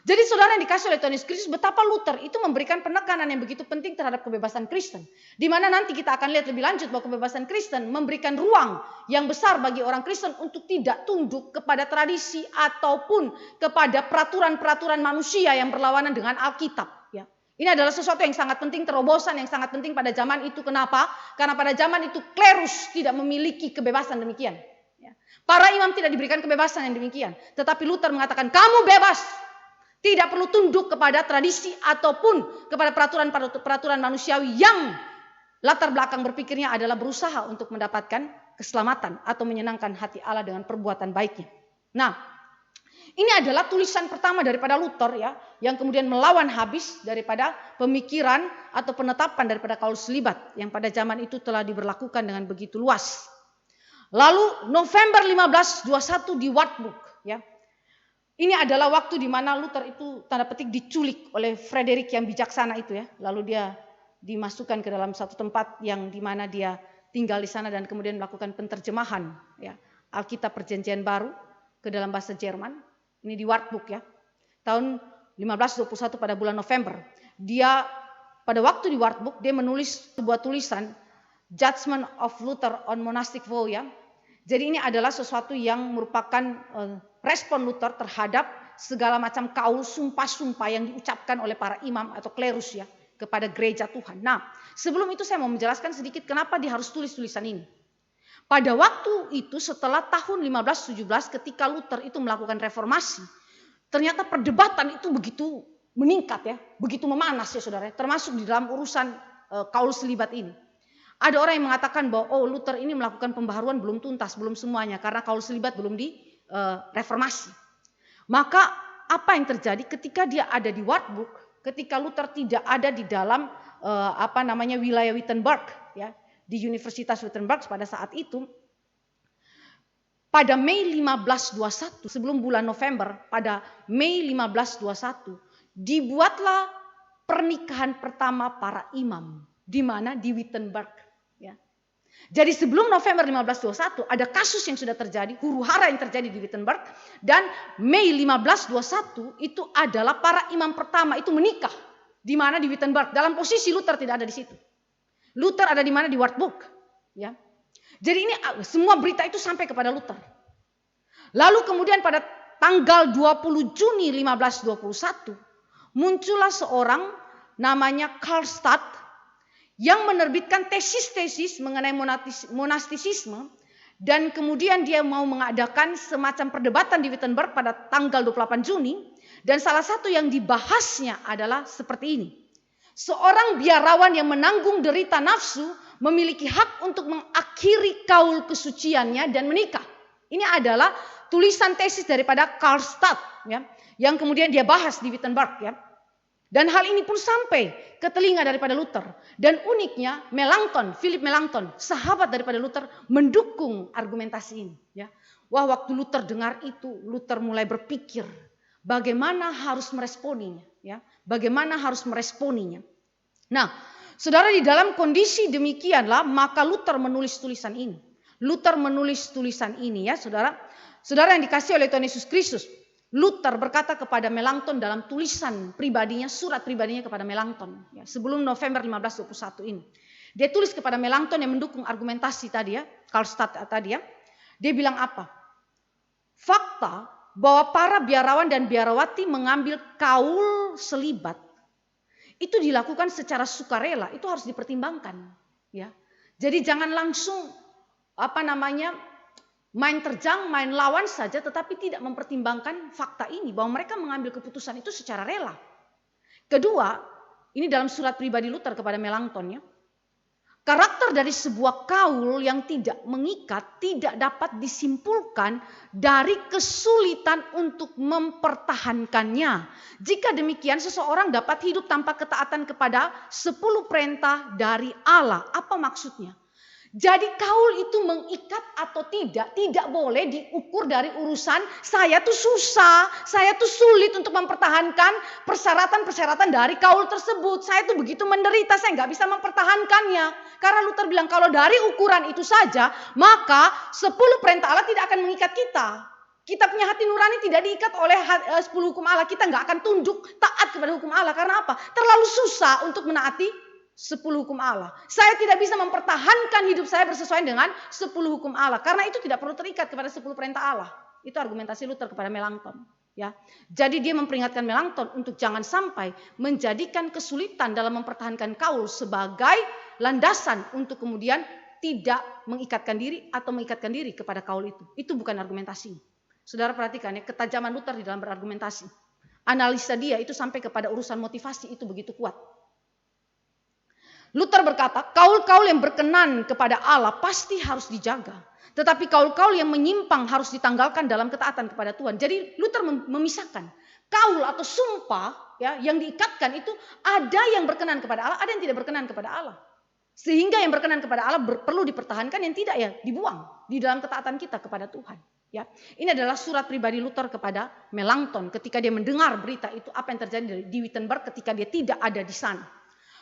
jadi saudara yang dikasih oleh Tuhan Yesus Kristus, betapa Luther itu memberikan penekanan yang begitu penting terhadap kebebasan Kristen. Di mana nanti kita akan lihat lebih lanjut bahwa kebebasan Kristen memberikan ruang yang besar bagi orang Kristen untuk tidak tunduk kepada tradisi ataupun kepada peraturan-peraturan manusia yang berlawanan dengan Alkitab. Ya. Ini adalah sesuatu yang sangat penting, terobosan yang sangat penting pada zaman itu. Kenapa? Karena pada zaman itu klerus tidak memiliki kebebasan demikian. Ya. Para imam tidak diberikan kebebasan yang demikian. Tetapi Luther mengatakan, kamu bebas. Tidak perlu tunduk kepada tradisi ataupun kepada peraturan manusiawi yang latar belakang berpikirnya adalah berusaha untuk mendapatkan keselamatan atau menyenangkan hati Allah dengan perbuatan baiknya. Nah, ini adalah tulisan pertama daripada Luther ya, yang kemudian melawan habis daripada pemikiran atau penetapan daripada kaul selibat yang pada zaman itu telah diberlakukan dengan begitu luas. Lalu November 1521 di Wartburg ya. Ini adalah waktu di mana Luther itu tanda petik diculik oleh Frederick yang bijaksana itu ya. Lalu dia dimasukkan ke dalam satu tempat yang di mana dia tinggal di sana dan kemudian melakukan penterjemahan ya Alkitab Perjanjian Baru ke dalam bahasa Jerman. Ini di Wartburg ya. Tahun 1521 pada bulan November. Dia pada waktu di Wartburg dia menulis sebuah tulisan Judgment of Luther on Monastic Vow ya. Jadi ini adalah sesuatu yang merupakan respon Luther terhadap segala macam kaul sumpah-sumpah yang diucapkan oleh para imam atau klerus ya kepada gereja Tuhan. Nah, sebelum itu saya mau menjelaskan sedikit kenapa dia harus tulis tulisan ini. Pada waktu itu setelah tahun 1517 ketika Luther itu melakukan reformasi, ternyata perdebatan itu begitu meningkat ya, begitu memanas ya saudara, termasuk di dalam urusan kaul selibat ini. Ada orang yang mengatakan bahwa Luther ini melakukan pembaharuan belum tuntas, belum semuanya karena kaul selibat belum direformasi. Maka apa yang terjadi ketika dia ada di Wartburg, ketika Luther tidak ada di dalam wilayah Wittenberg ya, di Universitas Wittenberg pada saat itu, pada Mei 1521 sebelum bulan November, pada Mei 1521 dibuatlah pernikahan pertama para imam di mana di Wittenberg. Jadi sebelum November 1521 ada kasus yang sudah terjadi, huru-hara yang terjadi di Wittenberg, dan Mei 1521 itu adalah para imam pertama itu menikah di mana di Wittenberg. Dalam posisi Luther tidak ada di situ. Luther ada di mana di Wartburg, ya. Jadi ini semua berita itu sampai kepada Luther. Lalu kemudian pada tanggal 20 Juni 1521 muncullah seorang namanya Karlstadt yang menerbitkan tesis-tesis mengenai monastisisme dan kemudian dia mau mengadakan semacam perdebatan di Wittenberg pada tanggal 28 Juni dan salah satu yang dibahasnya adalah seperti ini. Seorang biarawan yang menanggung derita nafsu memiliki hak untuk mengakhiri kaul kesuciannya dan menikah. Ini adalah tulisan tesis daripada Karlstadt ya, yang kemudian dia bahas di Wittenberg ya. Dan hal ini pun sampai ke telinga daripada Luther. Dan uniknya Philip Melanchthon, sahabat daripada Luther, mendukung argumentasi ini. Ya. Wah, waktu Luther dengar itu, Luther mulai berpikir bagaimana harus meresponinya. Ya. Bagaimana harus meresponinya. Nah, saudara, di dalam kondisi demikianlah maka Luther menulis tulisan ini. Luther menulis tulisan ini ya saudara. Saudara yang dikasih oleh Tuhan Yesus Kristus. Luther berkata kepada Melanchthon dalam tulisan pribadinya, surat pribadinya kepada Melanchthon ya, sebelum November 1521 ini. Dia tulis kepada Melanchthon yang mendukung argumentasi tadi ya, Karlstadt tadi ya. Dia bilang apa? Fakta bahwa para biarawan dan biarawati mengambil kaul selibat itu dilakukan secara sukarela, itu harus dipertimbangkan ya. Jadi jangan langsung main terjang, main lawan saja tetapi tidak mempertimbangkan fakta ini bahwa mereka mengambil keputusan itu secara rela. Kedua, ini dalam surat pribadi Luther kepada Melanchthon ya. Karakter dari sebuah kaul yang tidak mengikat tidak dapat disimpulkan dari kesulitan untuk mempertahankannya. Jika demikian seseorang dapat hidup tanpa ketaatan kepada 10 perintah dari Allah. Apa maksudnya? Jadi kaul itu mengikat atau tidak boleh diukur dari urusan saya tuh susah, saya tuh sulit untuk mempertahankan persyaratan-persyaratan dari kaul tersebut. Saya tuh begitu menderita, saya nggak bisa mempertahankannya. Karena Luther bilang kalau dari ukuran itu saja, maka 10 perintah Allah tidak akan mengikat kita. Kita punya hati nurani tidak diikat oleh 10 hukum Allah. Kita nggak akan tunduk taat kepada hukum Allah. Karena apa? Terlalu susah untuk menaati 10 hukum Allah. Saya tidak bisa mempertahankan hidup saya bersesuaian dengan 10 hukum Allah. Karena itu tidak perlu terikat kepada 10 perintah Allah. Itu argumentasi Luther kepada Melanchthon. Ya, jadi dia memperingatkan Melanchthon untuk jangan sampai menjadikan kesulitan dalam mempertahankan kaul sebagai landasan untuk kemudian tidak mengikatkan diri atau mengikatkan diri kepada kaul itu. Itu bukan argumentasi. Saudara perhatikan ya, ketajaman Luther di dalam berargumentasi. Analisa dia itu sampai kepada urusan motivasi itu begitu kuat. Luther berkata, kaul-kaul yang berkenan kepada Allah pasti harus dijaga. Tetapi kaul-kaul yang menyimpang harus ditanggalkan dalam ketaatan kepada Tuhan. Jadi Luther memisahkan kaul atau sumpah ya, yang diikatkan itu ada yang berkenan kepada Allah, ada yang tidak berkenan kepada Allah. Sehingga yang berkenan kepada Allah perlu dipertahankan, yang tidak ya dibuang di dalam ketaatan kita kepada Tuhan. Ya, ini adalah surat pribadi Luther kepada Melanchthon ketika dia mendengar berita itu, apa yang terjadi di Wittenberg ketika dia tidak ada di sana.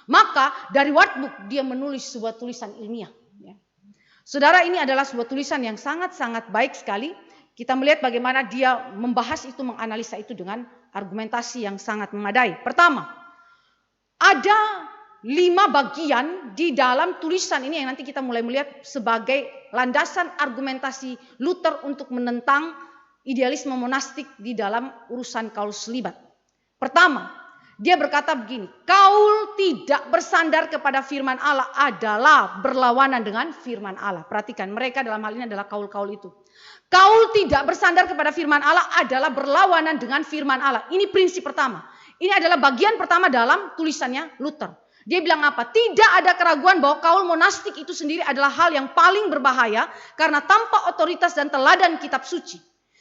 Maka dari Wartburg dia menulis sebuah tulisan ilmiah. Ya. Saudara, ini adalah sebuah tulisan yang sangat-sangat baik sekali. Kita melihat bagaimana dia membahas itu, menganalisa itu dengan argumentasi yang sangat memadai. Pertama, ada 5 bagian di dalam tulisan ini yang nanti kita mulai melihat sebagai landasan argumentasi Luther untuk menentang idealisme monastik di dalam urusan kaul selibat. Pertama, dia berkata begini, kaul tidak bersandar kepada firman Allah adalah berlawanan dengan firman Allah. Perhatikan, mereka dalam hal ini adalah kaul-kaul itu. Kaul tidak bersandar kepada firman Allah adalah berlawanan dengan firman Allah. Ini prinsip pertama. Ini adalah bagian pertama dalam tulisannya Luther. Dia bilang apa? Tidak ada keraguan bahwa kaul monastik itu sendiri adalah hal yang paling berbahaya karena tanpa otoritas dan teladan kitab suci.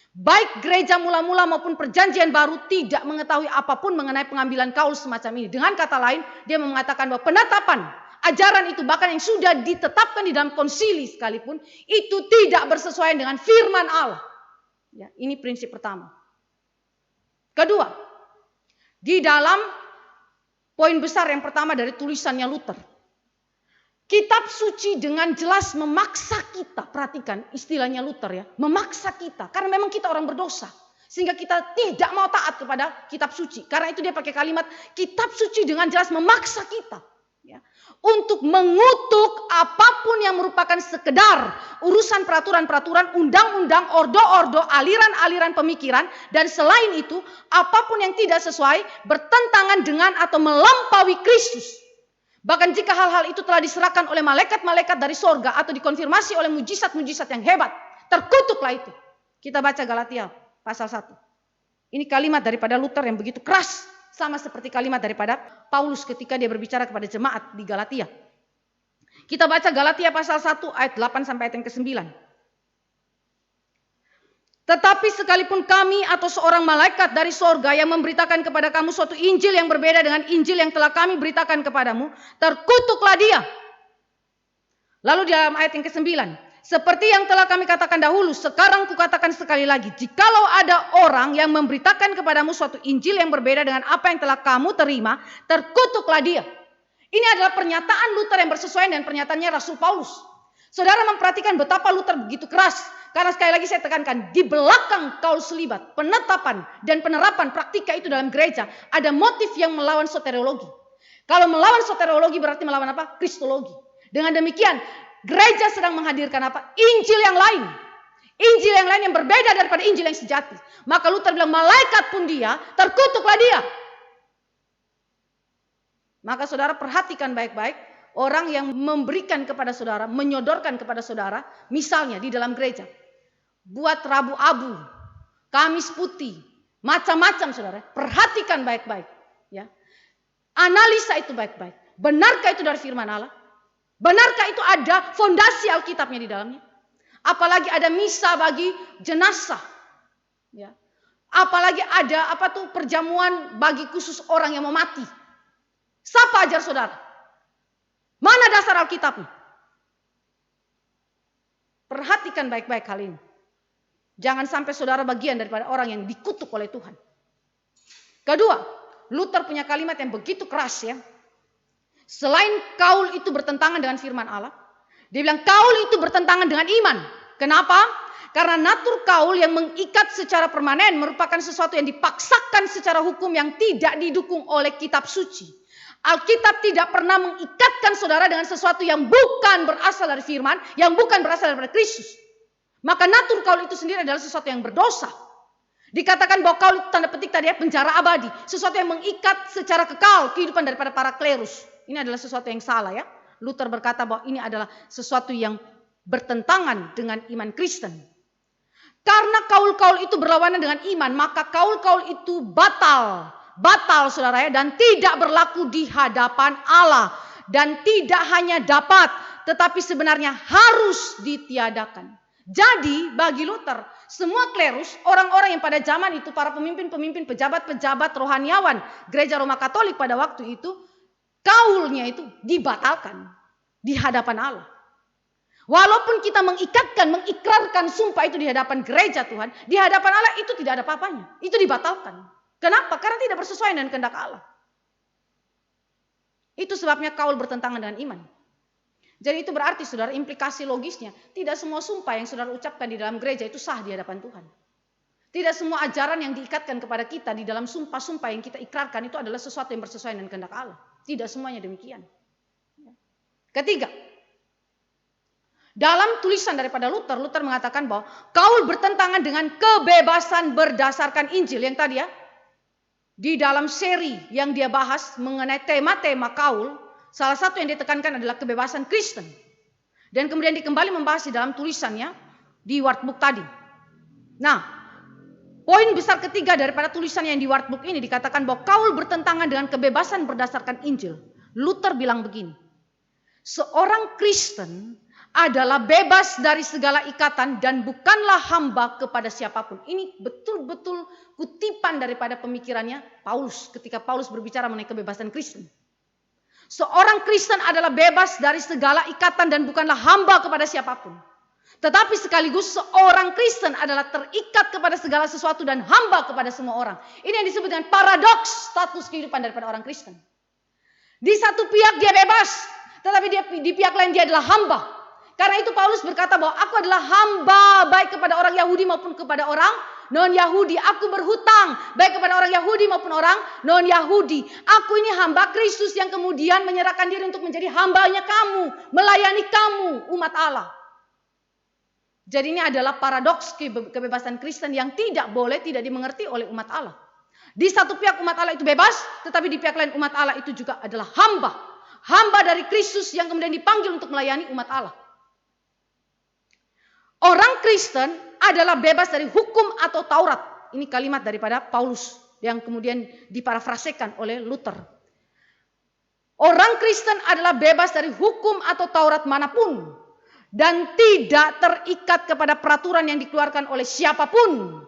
Baik gereja mula-mula maupun perjanjian baru tidak mengetahui apapun mengenai pengambilan kaul semacam ini. Dengan kata lain, dia mengatakan bahwa penetapan ajaran itu bahkan yang sudah ditetapkan di dalam konsili sekalipun, itu tidak bersesuaian dengan firman Allah. Ya, ini prinsip pertama. Kedua, di dalam poin besar yang pertama dari tulisannya Luther, kitab suci dengan jelas memaksa kita, perhatikan istilahnya Luther ya, memaksa kita. Karena memang kita orang berdosa. Sehingga kita tidak mau taat kepada kitab suci. Karena itu dia pakai kalimat kitab suci dengan jelas memaksa kita. Ya, untuk mengutuk apapun yang merupakan sekedar urusan peraturan-peraturan, undang-undang, ordo-ordo, aliran-aliran pemikiran. Dan selain itu, apapun yang tidak sesuai, bertentangan dengan atau melampaui Kristus. Bahkan jika hal-hal itu telah diserahkan oleh malaikat-malaikat dari sorga atau dikonfirmasi oleh mujizat-mujizat yang hebat, terkutuklah itu. Kita baca Galatia pasal 1. Ini kalimat daripada Luther yang begitu keras, sama seperti kalimat daripada Paulus ketika dia berbicara kepada jemaat di Galatia. Kita baca Galatia pasal 1 ayat 8 sampai ayat yang ke-9. Tetapi sekalipun kami atau seorang malaikat dari sorga yang memberitakan kepada kamu suatu Injil yang berbeda dengan Injil yang telah kami beritakan kepadamu, terkutuklah dia. Lalu di dalam ayat yang ke-9, seperti yang telah kami katakan dahulu, sekarang kukatakan sekali lagi, jikalau ada orang yang memberitakan kepadamu suatu Injil yang berbeda dengan apa yang telah kamu terima, terkutuklah dia. Ini adalah pernyataan Luther yang bersesuaian dengan pernyataannya Rasul Paulus. Saudara memperhatikan betapa Luther begitu keras. Karena sekali lagi saya tekankan, di belakang kaul selibat, penetapan dan penerapan praktika itu dalam gereja, ada motif yang melawan soteriologi. Kalau melawan soteriologi berarti melawan apa? Kristologi. Dengan demikian, gereja sedang menghadirkan apa? Injil yang lain. Injil yang lain yang berbeda daripada Injil yang sejati. Maka Luther bilang, malaikat pun dia, terkutuklah dia. Maka saudara perhatikan baik-baik. Orang yang memberikan kepada saudara, menyodorkan kepada saudara, misalnya di dalam gereja, buat Rabu Abu, Kamis Putih, macam-macam saudara. Perhatikan baik-baik. Ya. Analisa itu baik-baik. Benarkah itu dari firman Allah? Benarkah itu ada fondasi Alkitabnya di dalamnya? Apalagi ada misa bagi jenazah. Ya. Apalagi ada perjamuan bagi khusus orang yang mau mati. Siapa ajar saudara? Mana dasar Alkitabnya? Perhatikan baik-baik hal ini. Jangan sampai saudara bagian daripada orang yang dikutuk oleh Tuhan. Kedua, Luther punya kalimat yang begitu keras ya. Selain kaul itu bertentangan dengan firman Allah, dia bilang kaul itu bertentangan dengan iman. Kenapa? Karena natur kaul yang mengikat secara permanen merupakan sesuatu yang dipaksakan secara hukum yang tidak didukung oleh kitab suci. Alkitab tidak pernah mengikatkan saudara dengan sesuatu yang bukan berasal dari firman, yang bukan berasal dari Kristus. Maka natur kaul itu sendiri adalah sesuatu yang berdosa. Dikatakan bahwa kaul itu tanda petik tadi ya, penjara abadi. Sesuatu yang mengikat secara kekal kehidupan daripada para klerus. Ini adalah sesuatu yang salah ya. Luther berkata bahwa ini adalah sesuatu yang bertentangan dengan iman Kristen. Karena kaul-kaul itu berlawanan dengan iman, maka kaul-kaul itu batal. Batal saudara ya, dan tidak berlaku di hadapan Allah. Dan tidak hanya dapat, tetapi sebenarnya harus ditiadakan. Jadi bagi Luther, semua klerus, orang-orang yang pada zaman itu, para pemimpin-pemimpin, pejabat-pejabat rohaniawan gereja Roma Katolik pada waktu itu, kaulnya itu dibatalkan di hadapan Allah. Walaupun kita mengikrarkan sumpah itu di hadapan gereja Tuhan, di hadapan Allah itu tidak ada apa-apanya. Itu dibatalkan. Kenapa? Karena tidak bersesuaian dengan kehendak Allah. Itu sebabnya kaul bertentangan dengan iman. Jadi itu berarti saudara, implikasi logisnya, tidak semua sumpah yang saudara ucapkan di dalam gereja itu sah di hadapan Tuhan. Tidak semua ajaran yang diikatkan kepada kita di dalam sumpah-sumpah yang kita ikrarkan itu adalah sesuatu yang bersesuaian dengan kehendak Allah. Tidak semuanya demikian. Ketiga, dalam tulisan daripada Luther mengatakan bahwa kaul bertentangan dengan kebebasan berdasarkan Injil. Yang tadi ya, di dalam seri yang dia bahas mengenai tema-tema kaul, salah satu yang ditekankan adalah kebebasan Kristen. Dan kemudian dia kembali membahas di dalam tulisannya di Wartburg tadi. Nah, poin besar ketiga daripada tulisan yang di Wartburg ini dikatakan bahwa kaul bertentangan dengan kebebasan berdasarkan Injil. Luther bilang begini, seorang Kristen adalah bebas dari segala ikatan dan bukanlah hamba kepada siapapun. Ini betul-betul kutipan daripada pemikirannya Paulus ketika Paulus berbicara mengenai kebebasan Kristen. Seorang Kristen adalah bebas dari segala ikatan dan bukanlah hamba kepada siapapun. Tetapi sekaligus seorang Kristen adalah terikat kepada segala sesuatu dan hamba kepada semua orang. Ini yang disebut dengan paradoks status kehidupan daripada orang Kristen. Di satu pihak dia bebas, tetapi di pihak lain dia adalah hamba. Karena itu Paulus berkata bahwa aku adalah hamba baik kepada orang Yahudi maupun kepada orang non-Yahudi. Aku berhutang baik kepada orang Yahudi maupun orang non-Yahudi. Aku ini hamba Kristus yang kemudian menyerahkan diri untuk menjadi hambanya kamu, melayani kamu umat Allah. Jadi ini adalah paradoks kebebasan Kristen yang tidak dimengerti oleh umat Allah. Di satu pihak umat Allah itu bebas, tetapi di pihak lain umat Allah itu juga adalah hamba. Hamba dari Kristus yang kemudian dipanggil untuk melayani umat Allah. Orang Kristen adalah bebas dari hukum atau Taurat. Ini kalimat daripada Paulus yang kemudian diparafrasekan oleh Luther. Orang Kristen adalah bebas dari hukum atau Taurat manapun dan tidak terikat kepada peraturan yang dikeluarkan oleh siapapun.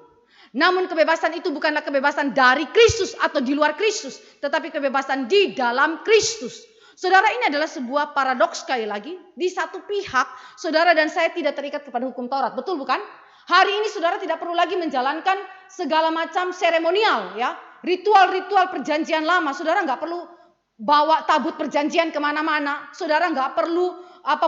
Namun kebebasan itu bukanlah kebebasan dari Kristus atau di luar Kristus, tetapi kebebasan di dalam Kristus. Saudara, ini adalah sebuah paradoks sekali lagi. Di satu pihak, saudara dan saya tidak terikat kepada hukum Taurat. Betul bukan? Hari ini saudara tidak perlu lagi menjalankan segala macam seremonial, ya, ritual-ritual perjanjian lama. Saudara nggak perlu bawa tabut perjanjian kemana-mana. Saudara nggak perlu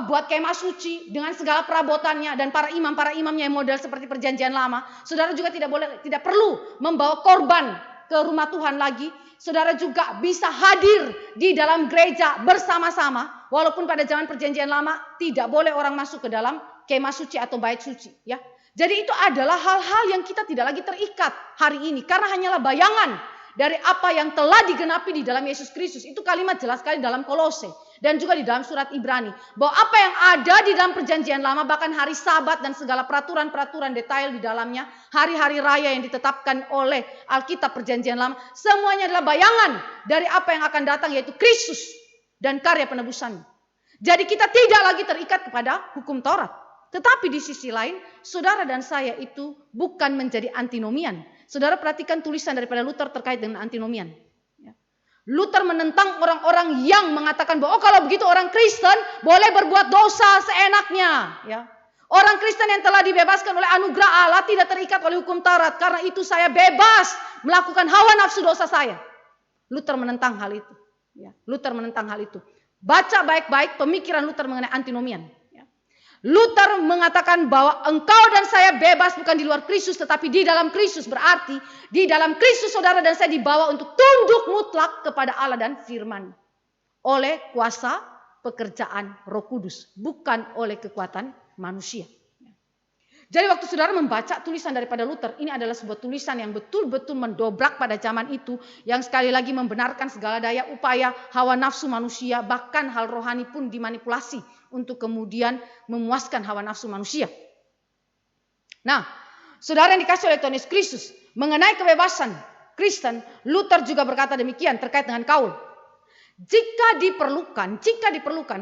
buat kemah suci dengan segala perabotannya dan para imamnya yang model seperti perjanjian lama. Saudara juga tidak perlu membawa korban ke rumah Tuhan lagi. Saudara juga bisa hadir di dalam gereja bersama-sama. Walaupun pada zaman perjanjian lama tidak boleh orang masuk ke dalam kemah suci atau bait suci, ya. Jadi itu adalah hal-hal yang kita tidak lagi terikat hari ini karena hanyalah bayangan dari apa yang telah digenapi di dalam Yesus Kristus. Itu kalimat jelas sekali dalam Kolose dan juga di dalam surat Ibrani bahwa apa yang ada di dalam perjanjian lama, bahkan hari Sabat dan segala peraturan-peraturan detail di dalamnya, hari-hari raya yang ditetapkan oleh Alkitab perjanjian lama, semuanya adalah bayangan dari apa yang akan datang, yaitu Kristus dan karya penebusan. Jadi kita tidak lagi terikat kepada hukum Taurat. Tetapi di sisi lain, saudara dan saya itu bukan menjadi antinomian. Saudara perhatikan tulisan daripada Luther terkait dengan antinomian. Luther menentang orang-orang yang mengatakan bahwa kalau begitu orang Kristen boleh berbuat dosa seenaknya, ya. Orang Kristen yang telah dibebaskan oleh anugerah Allah tidak terikat oleh hukum Taurat. Karena itu saya bebas melakukan hawa nafsu dosa saya. Luther menentang hal itu. Ya, Luther menentang hal itu. Baca baik-baik pemikiran Luther mengenai antinomian. Ya. Luther mengatakan bahwa engkau dan saya bebas bukan di luar Kristus tetapi di dalam Kristus. Berarti di dalam Kristus saudara dan saya dibawa untuk tunduk mutlak kepada Allah dan firman. Oleh kuasa pekerjaan Roh Kudus. Bukan oleh kekuatan manusia. Jadi waktu saudara membaca tulisan daripada Luther, ini adalah sebuah tulisan yang betul-betul mendobrak pada zaman itu, yang sekali lagi membenarkan segala daya upaya hawa nafsu manusia, bahkan hal rohani pun dimanipulasi untuk kemudian memuaskan hawa nafsu manusia. Nah, saudara yang dikasih oleh Tuhan Yesus Kristus mengenai kebebasan Kristen, Luther juga berkata demikian terkait dengan kaul. Jika diperlukan,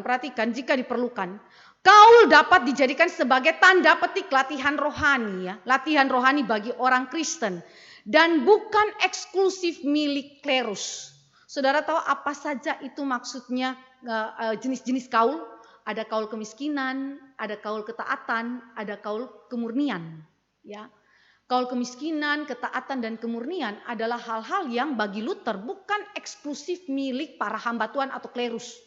perhatikan, jika diperlukan, kaul dapat dijadikan sebagai tanda petik latihan rohani, ya, latihan rohani bagi orang Kristen dan bukan eksklusif milik klerus. Saudara tahu apa saja itu maksudnya jenis-jenis kaul? Ada kaul kemiskinan, ada kaul ketaatan, ada kaul kemurnian, ya. Kaul kemiskinan, ketaatan, dan kemurnian adalah hal-hal yang bagi Luther bukan eksklusif milik para hamba Tuhan atau klerus.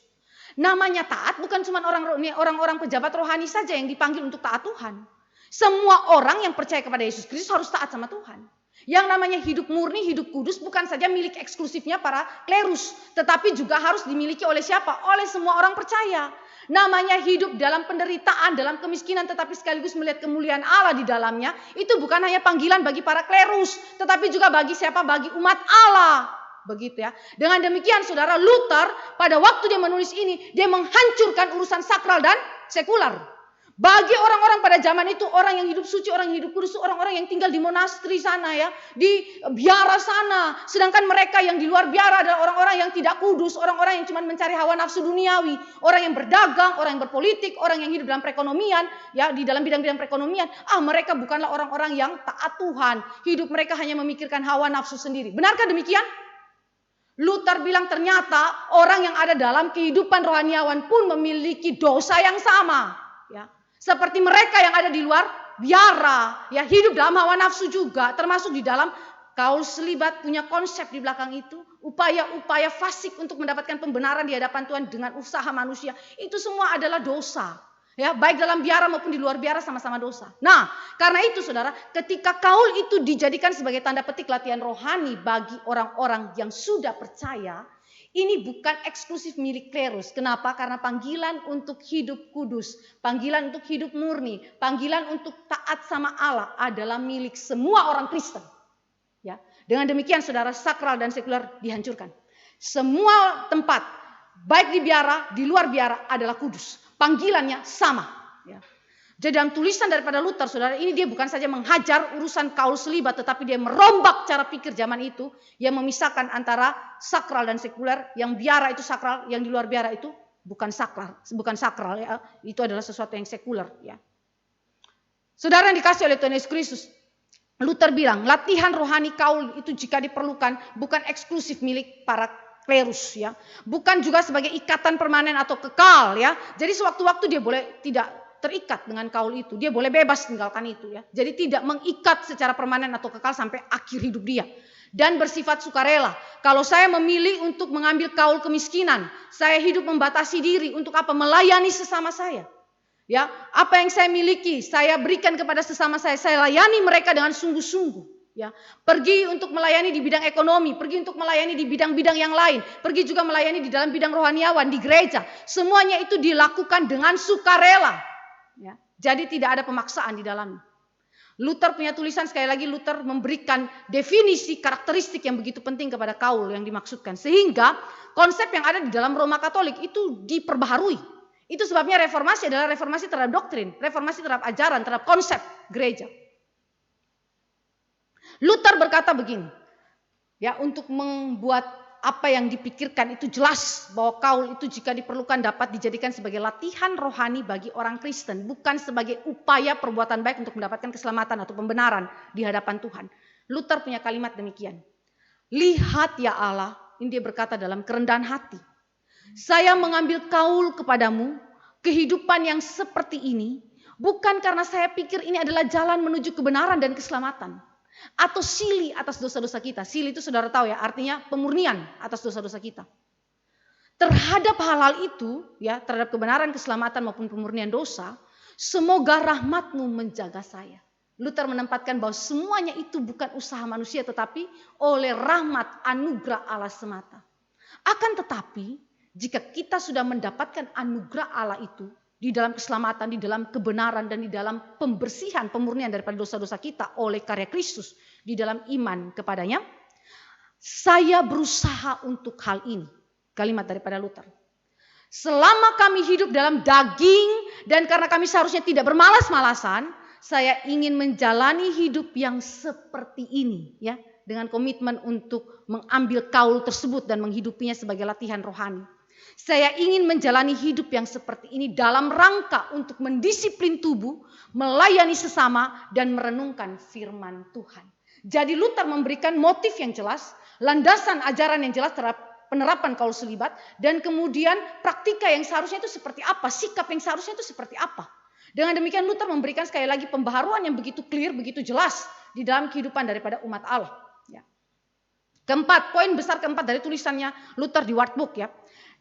Namanya taat bukan cuma orang-orang pejabat rohani saja yang dipanggil untuk taat Tuhan. Semua orang yang percaya kepada Yesus Kristus harus taat sama Tuhan. Yang namanya hidup murni, hidup kudus bukan saja milik eksklusifnya para klerus. Tetapi juga harus dimiliki oleh siapa? Oleh semua orang percaya. Namanya hidup dalam penderitaan, dalam kemiskinan, tetapi sekaligus melihat kemuliaan Allah di dalamnya. Itu bukan hanya panggilan bagi para klerus, tetapi juga bagi siapa? Bagi umat Allah. Begitu ya. Dengan demikian saudara, Luther pada waktu dia menulis ini, dia menghancurkan urusan sakral dan sekular. Bagi orang-orang pada zaman itu, orang yang hidup suci, orang yang hidup kudus, orang-orang yang tinggal di monastri sana ya, di biara sana. Sedangkan mereka yang di luar biara adalah orang-orang yang tidak kudus, orang-orang yang cuma mencari hawa nafsu duniawi, orang yang berdagang, orang yang berpolitik, orang yang hidup dalam perekonomian, ya, di dalam bidang-bidang perekonomian. Mereka bukanlah orang-orang yang taat Tuhan. Hidup mereka hanya memikirkan hawa nafsu sendiri. Benarkah demikian? Luther bilang ternyata orang yang ada dalam kehidupan rohaniawan pun memiliki dosa yang sama, ya. Seperti mereka yang ada di luar biara, ya, hidup dalam hawa nafsu juga, termasuk di dalam kaul selibat, punya konsep di belakang itu, upaya-upaya fasik untuk mendapatkan pembenaran di hadapan Tuhan dengan usaha manusia, itu semua adalah dosa. Ya, baik dalam biara maupun di luar biara sama-sama dosa. Nah, karena itu saudara, ketika kaul itu dijadikan sebagai tanda petik latihan rohani bagi orang-orang yang sudah percaya, ini bukan eksklusif milik klerus. Kenapa? Karena panggilan untuk hidup kudus, panggilan untuk hidup murni, panggilan untuk taat sama Allah adalah milik semua orang Kristen. Ya, dengan demikian saudara, sakral dan sekuler dihancurkan. Semua tempat, baik di biara, di luar biara adalah kudus. Panggilannya sama. Ya. Jadi dalam tulisan daripada Luther, saudara, ini dia bukan saja menghajar urusan kaul selibat, tetapi dia merombak cara pikir zaman itu, yang memisahkan antara sakral dan sekuler. Yang biara itu sakral, yang di luar biara itu bukan sakral, ya. Itu adalah sesuatu yang sekuler, ya. Saudara yang dikasih oleh Tuhan Yesus Kristus, Luther bilang latihan rohani kaul itu jika diperlukan bukan eksklusif milik para klerus, ya, bukan juga sebagai ikatan permanen atau kekal, ya. Jadi sewaktu-waktu dia boleh tidak terikat dengan kaul itu, dia boleh bebas tinggalkan itu, ya. Jadi tidak mengikat secara permanen atau kekal sampai akhir hidup dia. Dan bersifat sukarela. Kalau saya memilih untuk mengambil kaul kemiskinan, saya hidup membatasi diri untuk apa? Melayani sesama saya. Ya, apa yang saya miliki, saya berikan kepada sesama saya layani mereka dengan sungguh-sungguh. Ya, pergi untuk melayani di bidang ekonomi, pergi untuk melayani di bidang-bidang yang lain, pergi juga melayani di dalam bidang rohaniawan di gereja. Semuanya itu dilakukan dengan sukarela. Ya, jadi tidak ada pemaksaan di dalamnya. Luther punya tulisan, sekali lagi Luther memberikan definisi karakteristik yang begitu penting kepada kaul yang dimaksudkan. Sehingga konsep yang ada di dalam Roma Katolik itu diperbaharui. Itu sebabnya reformasi adalah reformasi terhadap doktrin, reformasi terhadap ajaran, terhadap konsep gereja. Luther berkata begini, ya, untuk membuat apa yang dipikirkan itu jelas bahwa kaul itu jika diperlukan dapat dijadikan sebagai latihan rohani bagi orang Kristen, bukan sebagai upaya perbuatan baik untuk mendapatkan keselamatan atau pembenaran di hadapan Tuhan. Luther punya kalimat demikian. Lihat ya Allah, ini dia berkata dalam kerendahan hati. Saya mengambil kaul kepadamu, kehidupan yang seperti ini, Bukan karena saya pikir ini adalah jalan menuju kebenaran dan keselamatan. Atau sili atas dosa-dosa kita. Sili itu saudara tahu ya, artinya pemurnian atas dosa-dosa kita. Terhadap hal-hal itu, ya, terhadap kebenaran, keselamatan maupun pemurnian dosa, semoga rahmat-Mu menjaga saya. Luther menempatkan bahwa semuanya itu bukan usaha manusia, tetapi oleh rahmat anugerah Allah semata. Akan tetapi, jika kita sudah mendapatkan anugerah Allah itu, di dalam keselamatan, di dalam kebenaran, dan di dalam pembersihan, pemurnian daripada dosa-dosa kita oleh karya Kristus di dalam iman kepadanya, saya berusaha untuk hal ini. Kalimat daripada Luther. Selama kami hidup dalam daging dan karena kami seharusnya tidak bermalas-malasan, saya ingin menjalani hidup yang seperti ini, ya, dengan komitmen untuk mengambil kaul tersebut dan menghidupinya sebagai latihan rohani. Saya ingin menjalani hidup yang seperti ini dalam rangka untuk mendisiplin tubuh, melayani sesama, dan merenungkan firman Tuhan. Jadi Luther memberikan motif yang jelas, landasan ajaran yang jelas terhadap penerapan kaul selibat, dan kemudian praktika yang seharusnya itu seperti apa, sikap yang seharusnya itu seperti apa. Dengan demikian Luther memberikan sekali lagi pembaharuan yang begitu clear, begitu jelas di dalam kehidupan daripada umat Allah. Ya. Keempat, poin besar keempat dari tulisannya Luther di Wartburg, ya.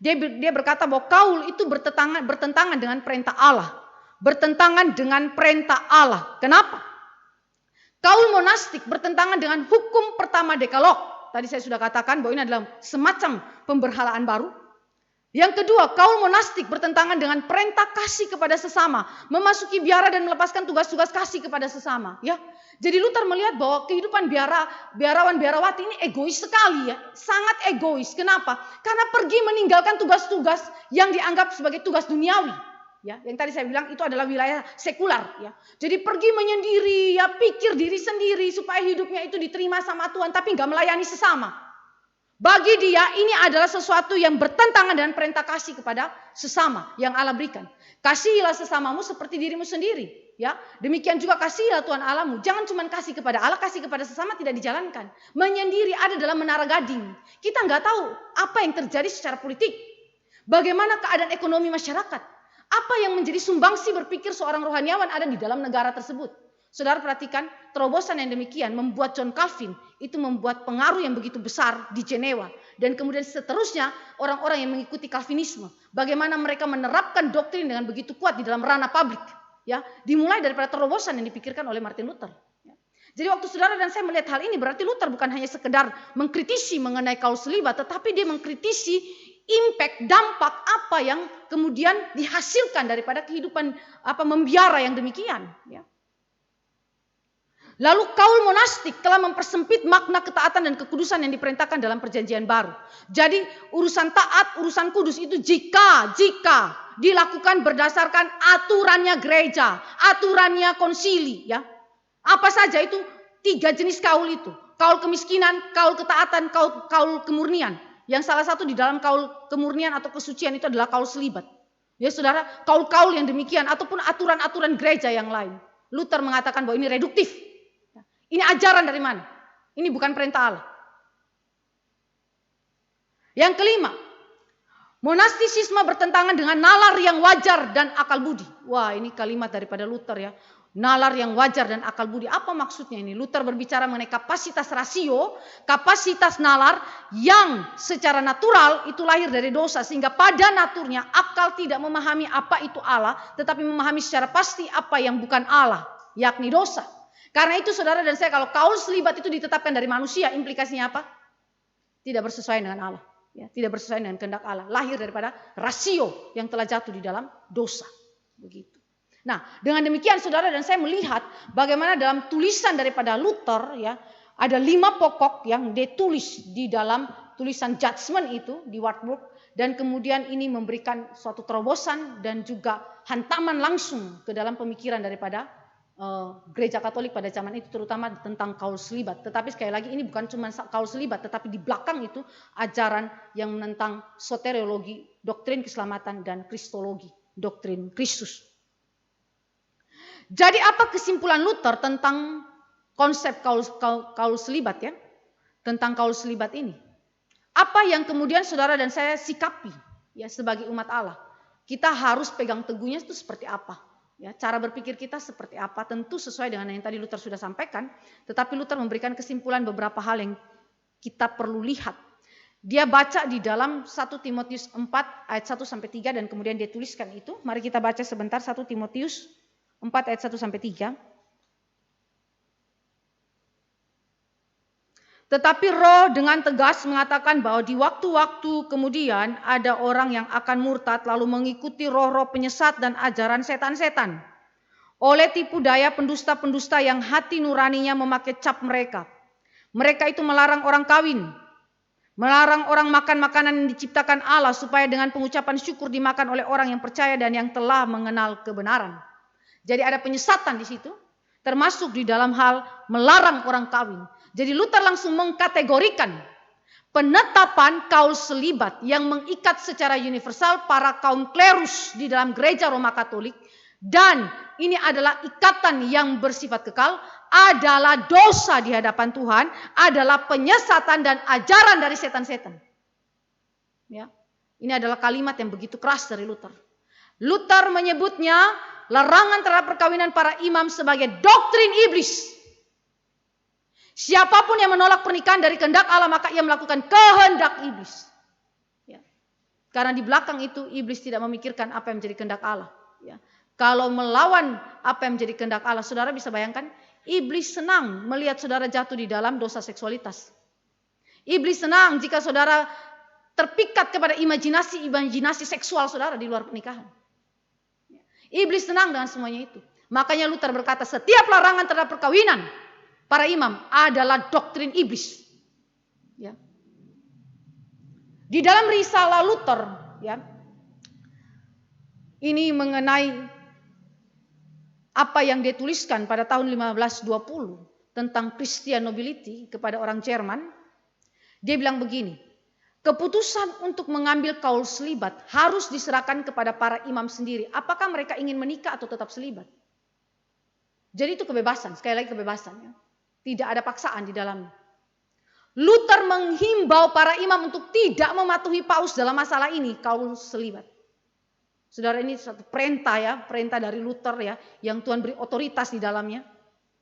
Dia berkata bahwa kaul itu bertentangan dengan perintah Allah. Bertentangan dengan perintah Allah. Kenapa? Kaul monastik bertentangan dengan hukum pertama Dekalog. Tadi saya sudah katakan bahwa ini adalah semacam pemberhalaan baru. Yang kedua, kaul monastik bertentangan dengan perintah kasih kepada sesama. Memasuki biara dan melepaskan tugas-tugas kasih kepada sesama. Ya. Jadi Luther melihat bahwa kehidupan biarawan-biarawati ini egois sekali, ya, sangat egois. Kenapa? Karena pergi meninggalkan tugas-tugas yang dianggap sebagai tugas duniawi. Ya, yang tadi saya bilang itu adalah wilayah sekular. Ya. Jadi pergi menyendiri, ya, pikir diri sendiri supaya hidupnya itu diterima sama Tuhan, tapi nggak melayani sesama. Bagi dia ini adalah sesuatu yang bertentangan dengan perintah kasih kepada sesama yang Allah berikan. Kasihilah sesamamu seperti dirimu sendiri. Ya, demikian juga kasihilah Tuhan Allahmu. Jangan cuma kasih kepada Allah, kasih kepada sesama tidak dijalankan. Menyendiri ada dalam menara gading. Kita nggak tahu apa yang terjadi secara politik. Bagaimana keadaan ekonomi masyarakat. Apa yang menjadi sumbangsi berpikir seorang rohaniawan ada di dalam negara tersebut. Saudara perhatikan, terobosan yang demikian membuat John Calvin itu membuat pengaruh yang begitu besar di Jenewa. Dan kemudian seterusnya orang-orang yang mengikuti Calvinisme. Bagaimana mereka menerapkan doktrin dengan begitu kuat di dalam ranah publik. Ya, dimulai daripada terobosan yang dipikirkan oleh Martin Luther. Ya. Jadi waktu saudara dan saya melihat hal ini, berarti Luther bukan hanya sekedar mengkritisi mengenai kaul selibat, tetapi dia mengkritisi impact, dampak apa yang kemudian dihasilkan daripada kehidupan membiara yang demikian. Ya. Lalu kaul monastik telah mempersempit makna ketaatan dan kekudusan yang diperintahkan dalam perjanjian baru. Jadi urusan taat, urusan kudus itu jika dilakukan berdasarkan aturannya gereja, aturannya konsili, ya. Apa saja itu 3 jenis kaul itu. Kaul kemiskinan, kaul ketaatan, kaul kemurnian. Yang salah satu di dalam kaul kemurnian atau kesucian itu adalah kaul selibat. Ya saudara, kaul-kaul yang demikian ataupun aturan-aturan gereja yang lain. Luther mengatakan bahwa ini reduktif. Ini ajaran dari mana? Ini bukan perintah Allah. Yang kelima, monastisisme bertentangan dengan nalar yang wajar dan akal budi. Wah, ini kalimat daripada Luther, ya. Nalar yang wajar dan akal budi. Apa maksudnya ini? Luther berbicara mengenai kapasitas rasio, kapasitas nalar yang secara natural itu lahir dari dosa. Sehingga pada naturnya akal tidak memahami apa itu Allah, tetapi memahami secara pasti apa yang bukan Allah, yakni dosa. Karena itu saudara dan saya, kalau kaul selibat itu ditetapkan dari manusia, implikasinya apa? Tidak bersesuaian dengan Allah. Ya, tidak bersesuaian dengan kehendak Allah. Lahir daripada rasio yang telah jatuh di dalam dosa. Begitu. Nah, dengan demikian saudara dan saya melihat bagaimana dalam tulisan daripada Luther, ya, ada 5 pokok yang ditulis di dalam tulisan judgment itu di Wartburg, dan kemudian ini memberikan suatu terobosan dan juga hantaman langsung ke dalam pemikiran daripada gereja Katolik pada zaman itu, terutama tentang kaul selibat. Tetapi sekali lagi ini bukan cuma kaul selibat, tetapi di belakang itu ajaran yang menentang soteriologi, doktrin keselamatan, dan kristologi, doktrin Kristus. Jadi apa kesimpulan Luther tentang konsep kaul selibat, ya? Tentang kaul selibat ini. Apa yang kemudian saudara dan saya sikapi, ya, sebagai umat Allah? Kita harus pegang teguhnya itu seperti apa? Ya, cara berpikir kita seperti apa, tentu sesuai dengan yang tadi Luther sudah sampaikan, tetapi Luther memberikan kesimpulan beberapa hal yang kita perlu lihat. Dia baca di dalam 1 Timotius 4 ayat 1 sampai 3 dan kemudian dia tuliskan itu. Mari kita baca sebentar 1 Timotius 4 ayat 1 sampai 3. Tetapi Roh dengan tegas mengatakan bahwa di waktu-waktu kemudian ada orang yang akan murtad lalu mengikuti roh-roh penyesat dan ajaran setan-setan. Oleh tipu daya pendusta-pendusta yang hati nuraninya memakai cap mereka. Mereka itu melarang orang kawin, melarang orang makan makanan yang diciptakan Allah supaya dengan pengucapan syukur dimakan oleh orang yang percaya dan yang telah mengenal kebenaran. Jadi ada penyesatan di situ, termasuk di dalam hal melarang orang kawin. Jadi Luther langsung mengkategorikan penetapan kaul selibat yang mengikat secara universal para kaum klerus di dalam gereja Roma Katolik, dan ini adalah ikatan yang bersifat kekal, adalah dosa di hadapan Tuhan, adalah penyesatan dan ajaran dari setan-setan. Ya, ini adalah kalimat yang begitu keras dari Luther. Luther menyebutnya larangan terhadap perkawinan para imam sebagai doktrin iblis. Siapapun yang menolak pernikahan dari kehendak Allah, maka ia melakukan kehendak iblis. Ya. Karena di belakang itu iblis tidak memikirkan apa yang menjadi kehendak Allah. Ya. Kalau melawan apa yang menjadi kehendak Allah, saudara bisa bayangkan, iblis senang melihat saudara jatuh di dalam dosa seksualitas. Iblis senang jika saudara terpikat kepada imajinasi seksual saudara di luar pernikahan. Iblis senang dengan semuanya itu. Makanya Luther berkata, setiap larangan terhadap perkawinan para imam adalah doktrin iblis. Ya. Di dalam risalah Luther, ya, ini mengenai apa yang dia tuliskan pada tahun 1520 tentang Christian nobility kepada orang Jerman. Dia bilang begini, keputusan untuk mengambil kaul selibat harus diserahkan kepada para imam sendiri. Apakah mereka ingin menikah atau tetap selibat? Jadi itu kebebasan, sekali lagi kebebasan. Ya. Tidak ada paksaan di dalamnya. Luther menghimbau para imam untuk tidak mematuhi paus dalam masalah ini, kaul selibat. Saudara, ini satu perintah ya, perintah dari Luther ya, yang Tuhan beri otoritas di dalamnya.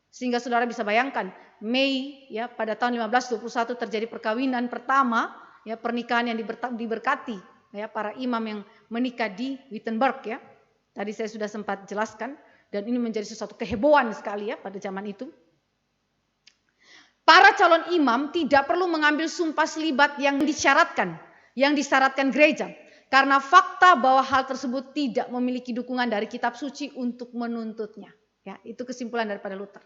Sehingga saudara bisa bayangkan, Mei ya pada tahun 1521 terjadi perkawinan pertama, ya pernikahan yang diberkati ya para imam yang menikah di Wittenberg ya. Tadi saya sudah sempat jelaskan dan ini menjadi sesuatu kehebohan sekali ya pada zaman itu. Para calon imam tidak perlu mengambil sumpah selibat yang disyaratkan gereja. Karena fakta bahwa hal tersebut tidak memiliki dukungan dari kitab suci untuk menuntutnya. Ya, itu kesimpulan daripada Luther.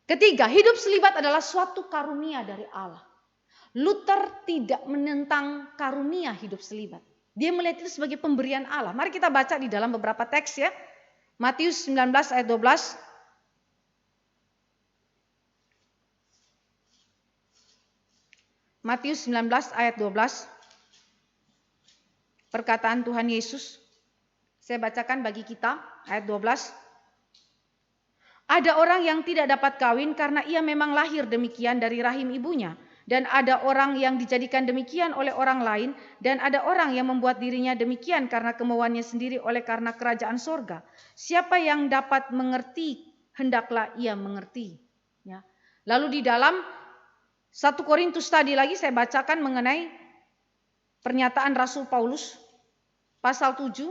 Ketiga, hidup selibat adalah suatu karunia dari Allah. Luther tidak menentang karunia hidup selibat. Dia melihat itu sebagai pemberian Allah. Mari kita baca di dalam beberapa teks ya. Matius 19 ayat 12. Matius 19 ayat 12, perkataan Tuhan Yesus. Saya bacakan bagi kita ayat 12. Ada orang yang tidak dapat kawin karena ia memang lahir demikian dari rahim ibunya. Dan ada orang yang dijadikan demikian oleh orang lain. Dan ada orang yang membuat dirinya demikian karena kemauannya sendiri oleh karena kerajaan sorga. Siapa yang dapat mengerti, hendaklah ia mengerti. Ya. Lalu di dalam 1 Korintus tadi lagi saya bacakan mengenai pernyataan Rasul Paulus pasal 7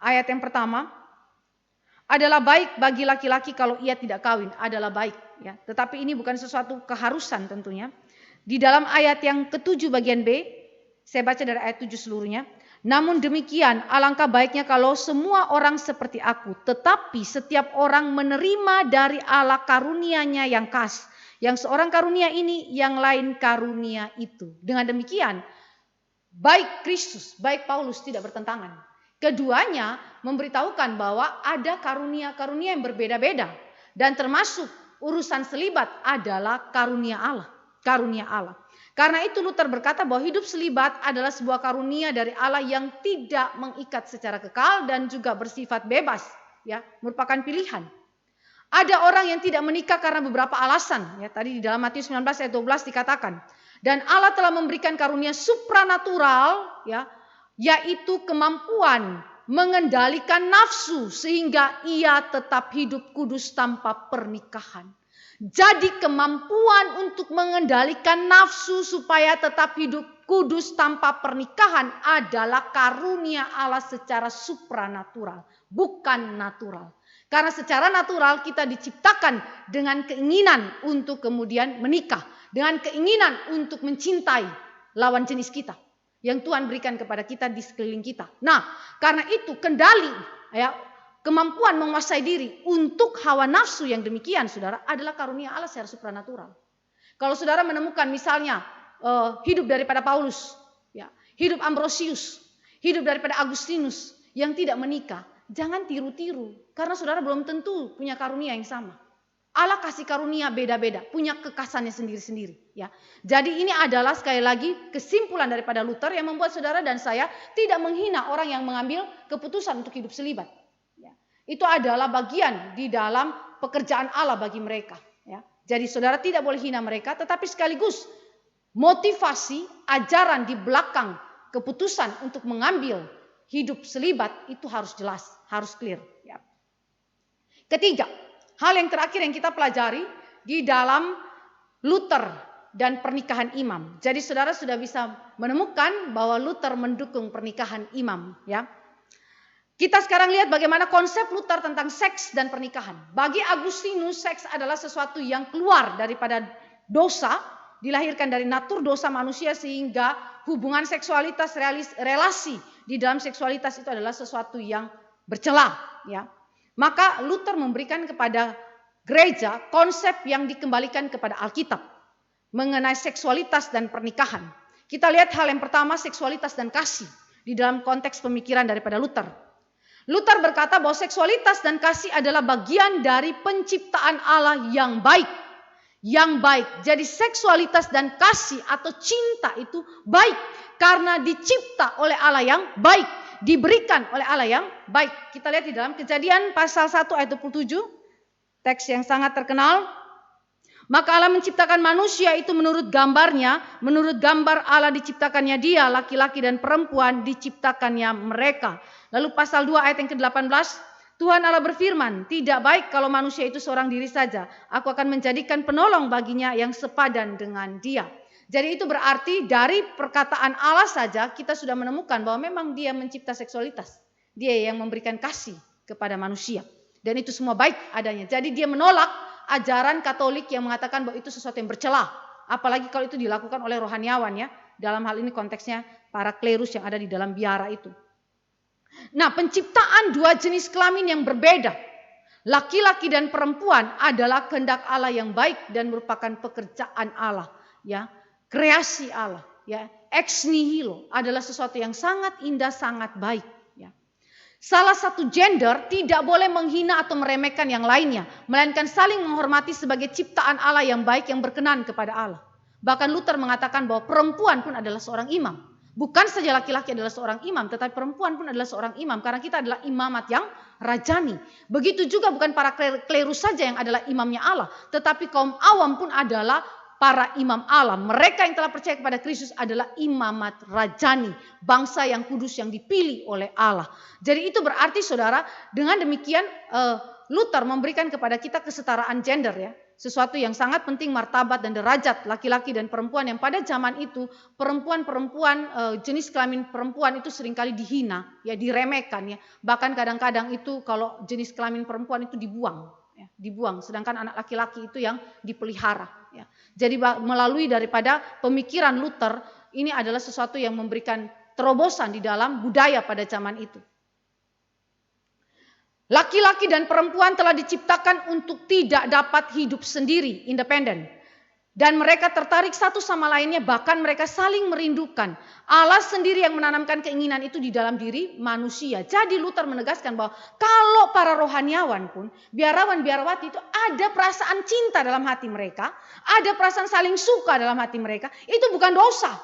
ayat yang pertama, adalah baik bagi laki-laki kalau ia tidak kawin, adalah baik ya. Tetapi ini bukan sesuatu keharusan tentunya. Di dalam ayat yang ke-7 bagian B, saya baca dari ayat 7 seluruhnya. Namun demikian, alangkah baiknya kalau semua orang seperti aku, tetapi setiap orang menerima dari Allah karunia-Nya yang khas. Yang seorang karunia ini, yang lain karunia itu. Dengan demikian, baik Kristus, baik Paulus tidak bertentangan. Keduanya memberitahukan bahwa ada karunia-karunia yang berbeda-beda. Dan termasuk urusan selibat adalah karunia Allah. Karunia Allah. Karena itu Luther berkata bahwa hidup selibat adalah sebuah karunia dari Allah yang tidak mengikat secara kekal dan juga bersifat bebas, ya, merupakan pilihan. Ada orang yang tidak menikah karena beberapa alasan, ya, tadi di dalam Matius 19 ayat 12 dikatakan, dan Allah telah memberikan karunia supranatural, ya, yaitu kemampuan mengendalikan nafsu sehingga ia tetap hidup kudus tanpa pernikahan. Jadi kemampuan untuk mengendalikan nafsu supaya tetap hidup kudus tanpa pernikahan adalah karunia Allah secara supranatural, bukan natural. Karena secara natural kita diciptakan dengan keinginan untuk kemudian menikah, dengan keinginan untuk mencintai lawan jenis kita yang Tuhan berikan kepada kita di sekeliling kita. Nah, karena itu kendali ya, kemampuan menguasai diri untuk hawa nafsu yang demikian, saudara, adalah karunia Allah secara supranatural. Kalau saudara menemukan misalnya hidup daripada Paulus, ya, hidup Ambrosius, hidup daripada Agustinus yang tidak menikah, jangan tiru-tiru, karena saudara belum tentu punya karunia yang sama. Allah kasih karunia beda-beda, punya kekhasannya sendiri-sendiri. Ya, jadi ini adalah sekali lagi kesimpulan daripada Luther yang membuat saudara dan saya tidak menghina orang yang mengambil keputusan untuk hidup selibat. Ya, itu adalah bagian di dalam pekerjaan Allah bagi mereka. Ya, jadi saudara tidak boleh hina mereka, tetapi sekaligus motivasi ajaran di belakang keputusan untuk mengambil hidup selibat itu harus jelas, harus clear. Ya. Ketiga, hal yang terakhir yang kita pelajari di dalam Luther dan pernikahan imam. Jadi saudara sudah bisa menemukan bahwa Luther mendukung pernikahan imam. Ya. Kita sekarang lihat bagaimana konsep Luther tentang seks dan pernikahan. Bagi Agustinus, seks adalah sesuatu yang keluar daripada dosa, dilahirkan dari natur dosa manusia, sehingga hubungan seksualitas, relasi di dalam seksualitas itu adalah sesuatu yang bercela. Ya. Maka Luther memberikan kepada gereja konsep yang dikembalikan kepada Alkitab mengenai seksualitas dan pernikahan. Kita lihat hal yang pertama, seksualitas dan kasih di dalam konteks pemikiran daripada Luther. Luther berkata bahwa seksualitas dan kasih adalah bagian dari penciptaan Allah yang baik. Yang baik. Jadi seksualitas dan kasih atau cinta itu baik karena dicipta oleh Allah yang baik. Diberikan oleh Allah yang baik. Kita lihat di dalam Kejadian pasal 1 ayat 27. Teks yang sangat terkenal. Maka Allah menciptakan manusia itu menurut gambarnya. Menurut gambar Allah diciptakannya dia. Laki-laki dan perempuan diciptakannya mereka. Lalu pasal 2 ayat yang ke-18. Tuhan Allah berfirman, tidak baik kalau manusia itu seorang diri saja. Aku akan menjadikan penolong baginya yang sepadan dengan dia. Jadi itu berarti dari perkataan Allah saja kita sudah menemukan bahwa memang dia mencipta seksualitas. Dia yang memberikan kasih kepada manusia. Dan itu semua baik adanya. Jadi dia menolak ajaran Katolik yang mengatakan bahwa itu sesuatu yang bercela. Apalagi kalau itu dilakukan oleh rohaniawan ya. Dalam hal ini konteksnya para klerus yang ada di dalam biara itu. Nah, penciptaan dua jenis kelamin yang berbeda. Laki-laki dan perempuan adalah kehendak Allah yang baik dan merupakan pekerjaan Allah. Ya. Kreasi Allah, ya, ex nihilo adalah sesuatu yang sangat indah, sangat baik. Ya. Salah satu gender tidak boleh menghina atau meremehkan yang lainnya, melainkan saling menghormati sebagai ciptaan Allah yang baik yang berkenan kepada Allah. Bahkan Luther mengatakan bahwa perempuan pun adalah seorang imam. Bukan saja laki-laki adalah seorang imam, tetapi perempuan pun adalah seorang imam karena kita adalah imamat yang rajani. Begitu juga bukan para klerus saja yang adalah imamnya Allah, tetapi kaum awam pun adalah para imam Allah. Mereka yang telah percaya kepada Kristus adalah imamat rajani. Bangsa yang kudus yang dipilih oleh Allah. Jadi itu berarti saudara, dengan demikian Luther memberikan kepada kita kesetaraan gender ya. Sesuatu yang sangat penting, martabat dan derajat laki-laki dan perempuan, yang pada zaman itu perempuan-perempuan jenis kelamin perempuan itu seringkali dihina, ya, diremehkan ya. Bahkan kadang-kadang itu kalau jenis kelamin perempuan itu dibuang. Ya, dibuang, sedangkan anak laki-laki itu yang dipelihara. Ya. Jadi melalui daripada pemikiran Luther, ini adalah sesuatu yang memberikan terobosan di dalam budaya pada zaman itu. Laki-laki dan perempuan telah diciptakan untuk tidak dapat hidup sendiri, independen. Dan mereka tertarik satu sama lainnya, bahkan mereka saling merindukan. Allah sendiri yang menanamkan keinginan itu di dalam diri manusia. Jadi Luther menegaskan bahwa kalau para rohaniawan pun, biarawan-biarawati itu ada perasaan cinta dalam hati mereka, ada perasaan saling suka dalam hati mereka, itu bukan dosa.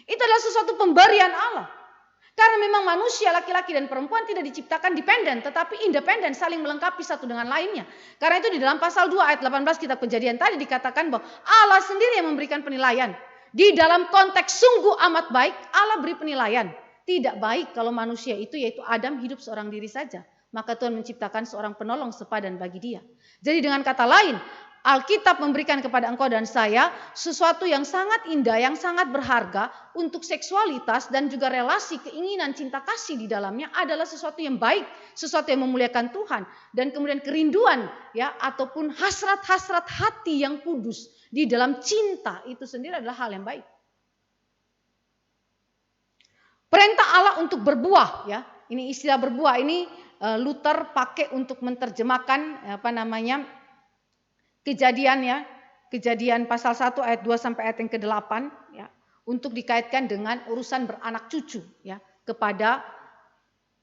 Itu adalah sesuatu pemberian Allah. Karena memang manusia laki-laki dan perempuan tidak diciptakan dependen, tetapi independen, saling melengkapi satu dengan lainnya. Karena itu di dalam pasal 2 ayat 18 kitab Kejadian tadi dikatakan bahwa Allah sendiri yang memberikan penilaian. Di dalam konteks sungguh amat baik, Allah beri penilaian. Tidak baik kalau manusia itu, yaitu Adam, hidup seorang diri saja. Maka Tuhan menciptakan seorang penolong sepadan bagi dia. Jadi dengan kata lain, Alkitab memberikan kepada engkau dan saya sesuatu yang sangat indah, yang sangat berharga untuk seksualitas dan juga relasi, keinginan, cinta kasih di dalamnya adalah sesuatu yang baik, sesuatu yang memuliakan Tuhan. Dan kemudian kerinduan ya ataupun hasrat-hasrat hati yang kudus di dalam cinta itu sendiri adalah hal yang baik. Perintah Allah untuk berbuah ya. Ini istilah berbuah ini Luther pakai untuk menerjemahkan Kejadian pasal 1 ayat 2 sampai ayat yang ke-8 ya, untuk dikaitkan dengan urusan beranak cucu ya kepada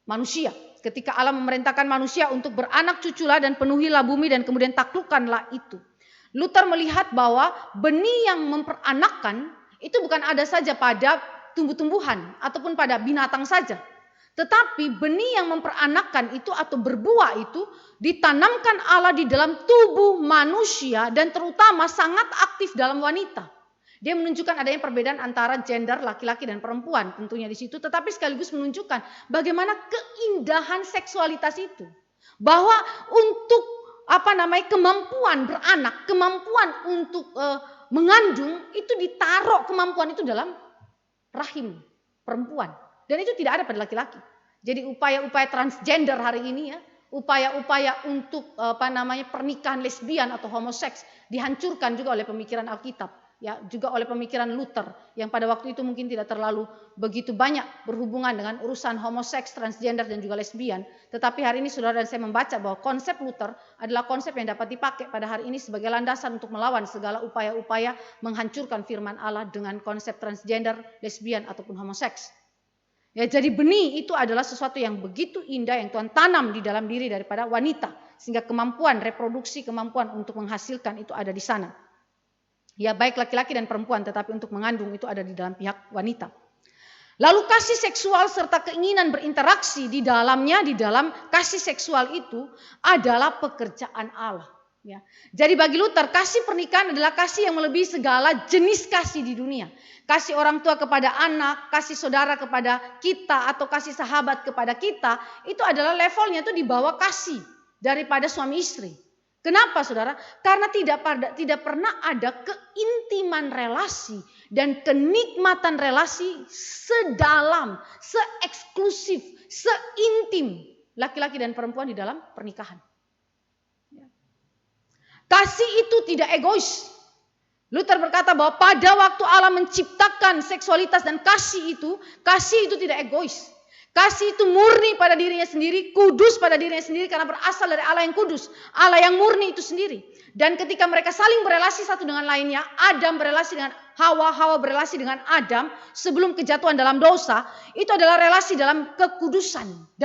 manusia. Ketika Allah memerintahkan manusia untuk beranak cuculah dan penuhilah bumi dan kemudian taklukkanlah itu. Luther melihat bahwa benih yang memperanakkan itu bukan ada saja pada tumbuh-tumbuhan ataupun pada binatang saja. Tetapi benih yang memperanakkan itu atau berbuah itu ditanamkan Allah di dalam tubuh manusia dan terutama sangat aktif dalam wanita. Dia menunjukkan adanya perbedaan antara gender laki-laki dan perempuan tentunya di situ, tetapi sekaligus menunjukkan bagaimana keindahan seksualitas itu. Bahwa untuk kemampuan beranak, kemampuan untuk mengandung itu ditaruh kemampuan itu dalam rahim perempuan. Dan itu tidak ada pada laki-laki. Jadi upaya-upaya transgender hari ini ya, upaya-upaya untuk pernikahan lesbian atau homoseks dihancurkan juga oleh pemikiran Alkitab, ya, juga oleh pemikiran Luther yang pada waktu itu mungkin tidak terlalu begitu banyak berhubungan dengan urusan homoseks, transgender dan juga lesbian. Tetapi hari ini saudara dan saya membaca bahwa konsep Luther adalah konsep yang dapat dipakai pada hari ini sebagai landasan untuk melawan segala upaya-upaya menghancurkan firman Allah dengan konsep transgender, lesbian ataupun homoseks. Ya, jadi benih itu adalah sesuatu yang begitu indah yang Tuhan tanam di dalam diri daripada wanita. Sehingga kemampuan reproduksi, kemampuan untuk menghasilkan itu ada di sana. Ya baik laki-laki dan perempuan, tetapi untuk mengandung itu ada di dalam pihak wanita. Lalu kasih seksual serta keinginan berinteraksi di dalamnya, di dalam kasih seksual itu adalah pekerjaan Allah. Ya. Jadi bagi Luther kasih pernikahan adalah kasih yang melebihi segala jenis kasih di dunia. Kasih orang tua kepada anak, kasih saudara kepada kita atau kasih sahabat kepada kita itu adalah levelnya itu di bawah kasih daripada suami istri. Kenapa saudara? Karena tidak pernah ada keintiman relasi dan kenikmatan relasi sedalam, seeksklusif, seintim laki-laki dan perempuan di dalam pernikahan. Kasih itu tidak egois. Luther berkata bahwa pada waktu Allah menciptakan seksualitas dan kasih itu tidak egois. Kasih itu murni pada dirinya sendiri, kudus pada dirinya sendiri karena berasal dari Allah yang kudus, Allah yang murni itu sendiri. Dan ketika mereka saling berelasi satu dengan lainnya, Adam berelasi dengan Hawa, Hawa berelasi dengan Adam sebelum kejatuhan dalam dosa, itu adalah relasi dalam kekudusan,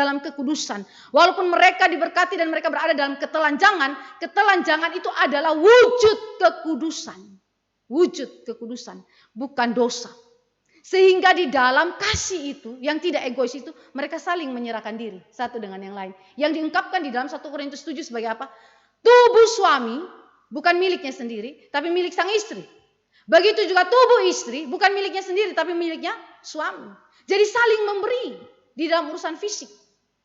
Walaupun mereka diberkati dan mereka berada dalam ketelanjangan itu adalah wujud kekudusan, bukan dosa. Sehingga di dalam kasih itu yang tidak egois itu mereka saling menyerahkan diri satu dengan yang lain. Yang diungkapkan di dalam 1 Korintus 7 sebagai apa? Tubuh suami bukan miliknya sendiri tapi milik sang istri. Begitu juga tubuh istri bukan miliknya sendiri tapi miliknya suami. Jadi saling memberi di dalam urusan fisik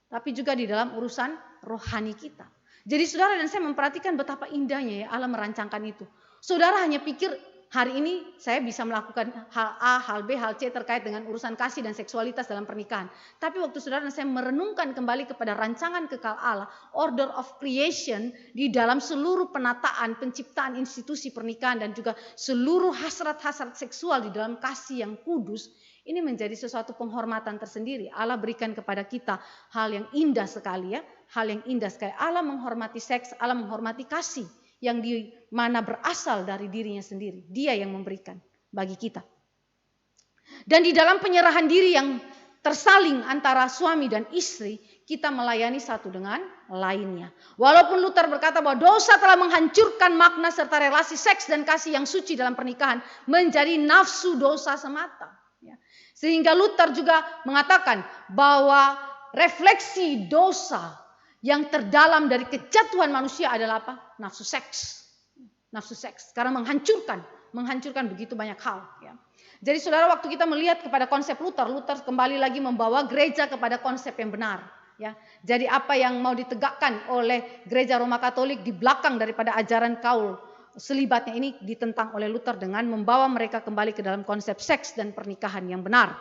tapi juga di dalam urusan rohani kita. Jadi saudara dan saya memperhatikan betapa indahnya ya Allah merancangkan itu. Saudara hanya pikir hari ini saya bisa melakukan hal A, hal B, hal C terkait dengan urusan kasih dan seksualitas dalam pernikahan. Tapi waktu saudara dan saya merenungkan kembali kepada rancangan kekal Allah, order of creation di dalam seluruh penataan, penciptaan institusi pernikahan dan juga seluruh hasrat-hasrat seksual di dalam kasih yang kudus, ini menjadi sesuatu penghormatan tersendiri. Allah berikan kepada kita hal yang indah sekali ya, hal yang indah sekali. Allah menghormati seks, Allah menghormati kasih yang di mana berasal dari dirinya sendiri. Dia yang memberikan bagi kita. Dan di dalam penyerahan diri yang tersaling antara suami dan istri, kita melayani satu dengan lainnya. Walaupun Luther berkata bahwa dosa telah menghancurkan makna serta relasi seks dan kasih yang suci dalam pernikahan menjadi nafsu dosa semata. Sehingga Luther juga mengatakan bahwa refleksi dosa yang terdalam dari kejatuhan manusia adalah apa? Nafsu seks. Karena menghancurkan begitu banyak hal. Ya. Jadi saudara, waktu kita melihat kepada konsep Luther kembali lagi membawa gereja kepada konsep yang benar. Ya, jadi apa yang mau ditegakkan oleh gereja Roma Katolik di belakang daripada ajaran kaul selibatnya ini ditentang oleh Luther dengan membawa mereka kembali ke dalam konsep seks dan pernikahan yang benar.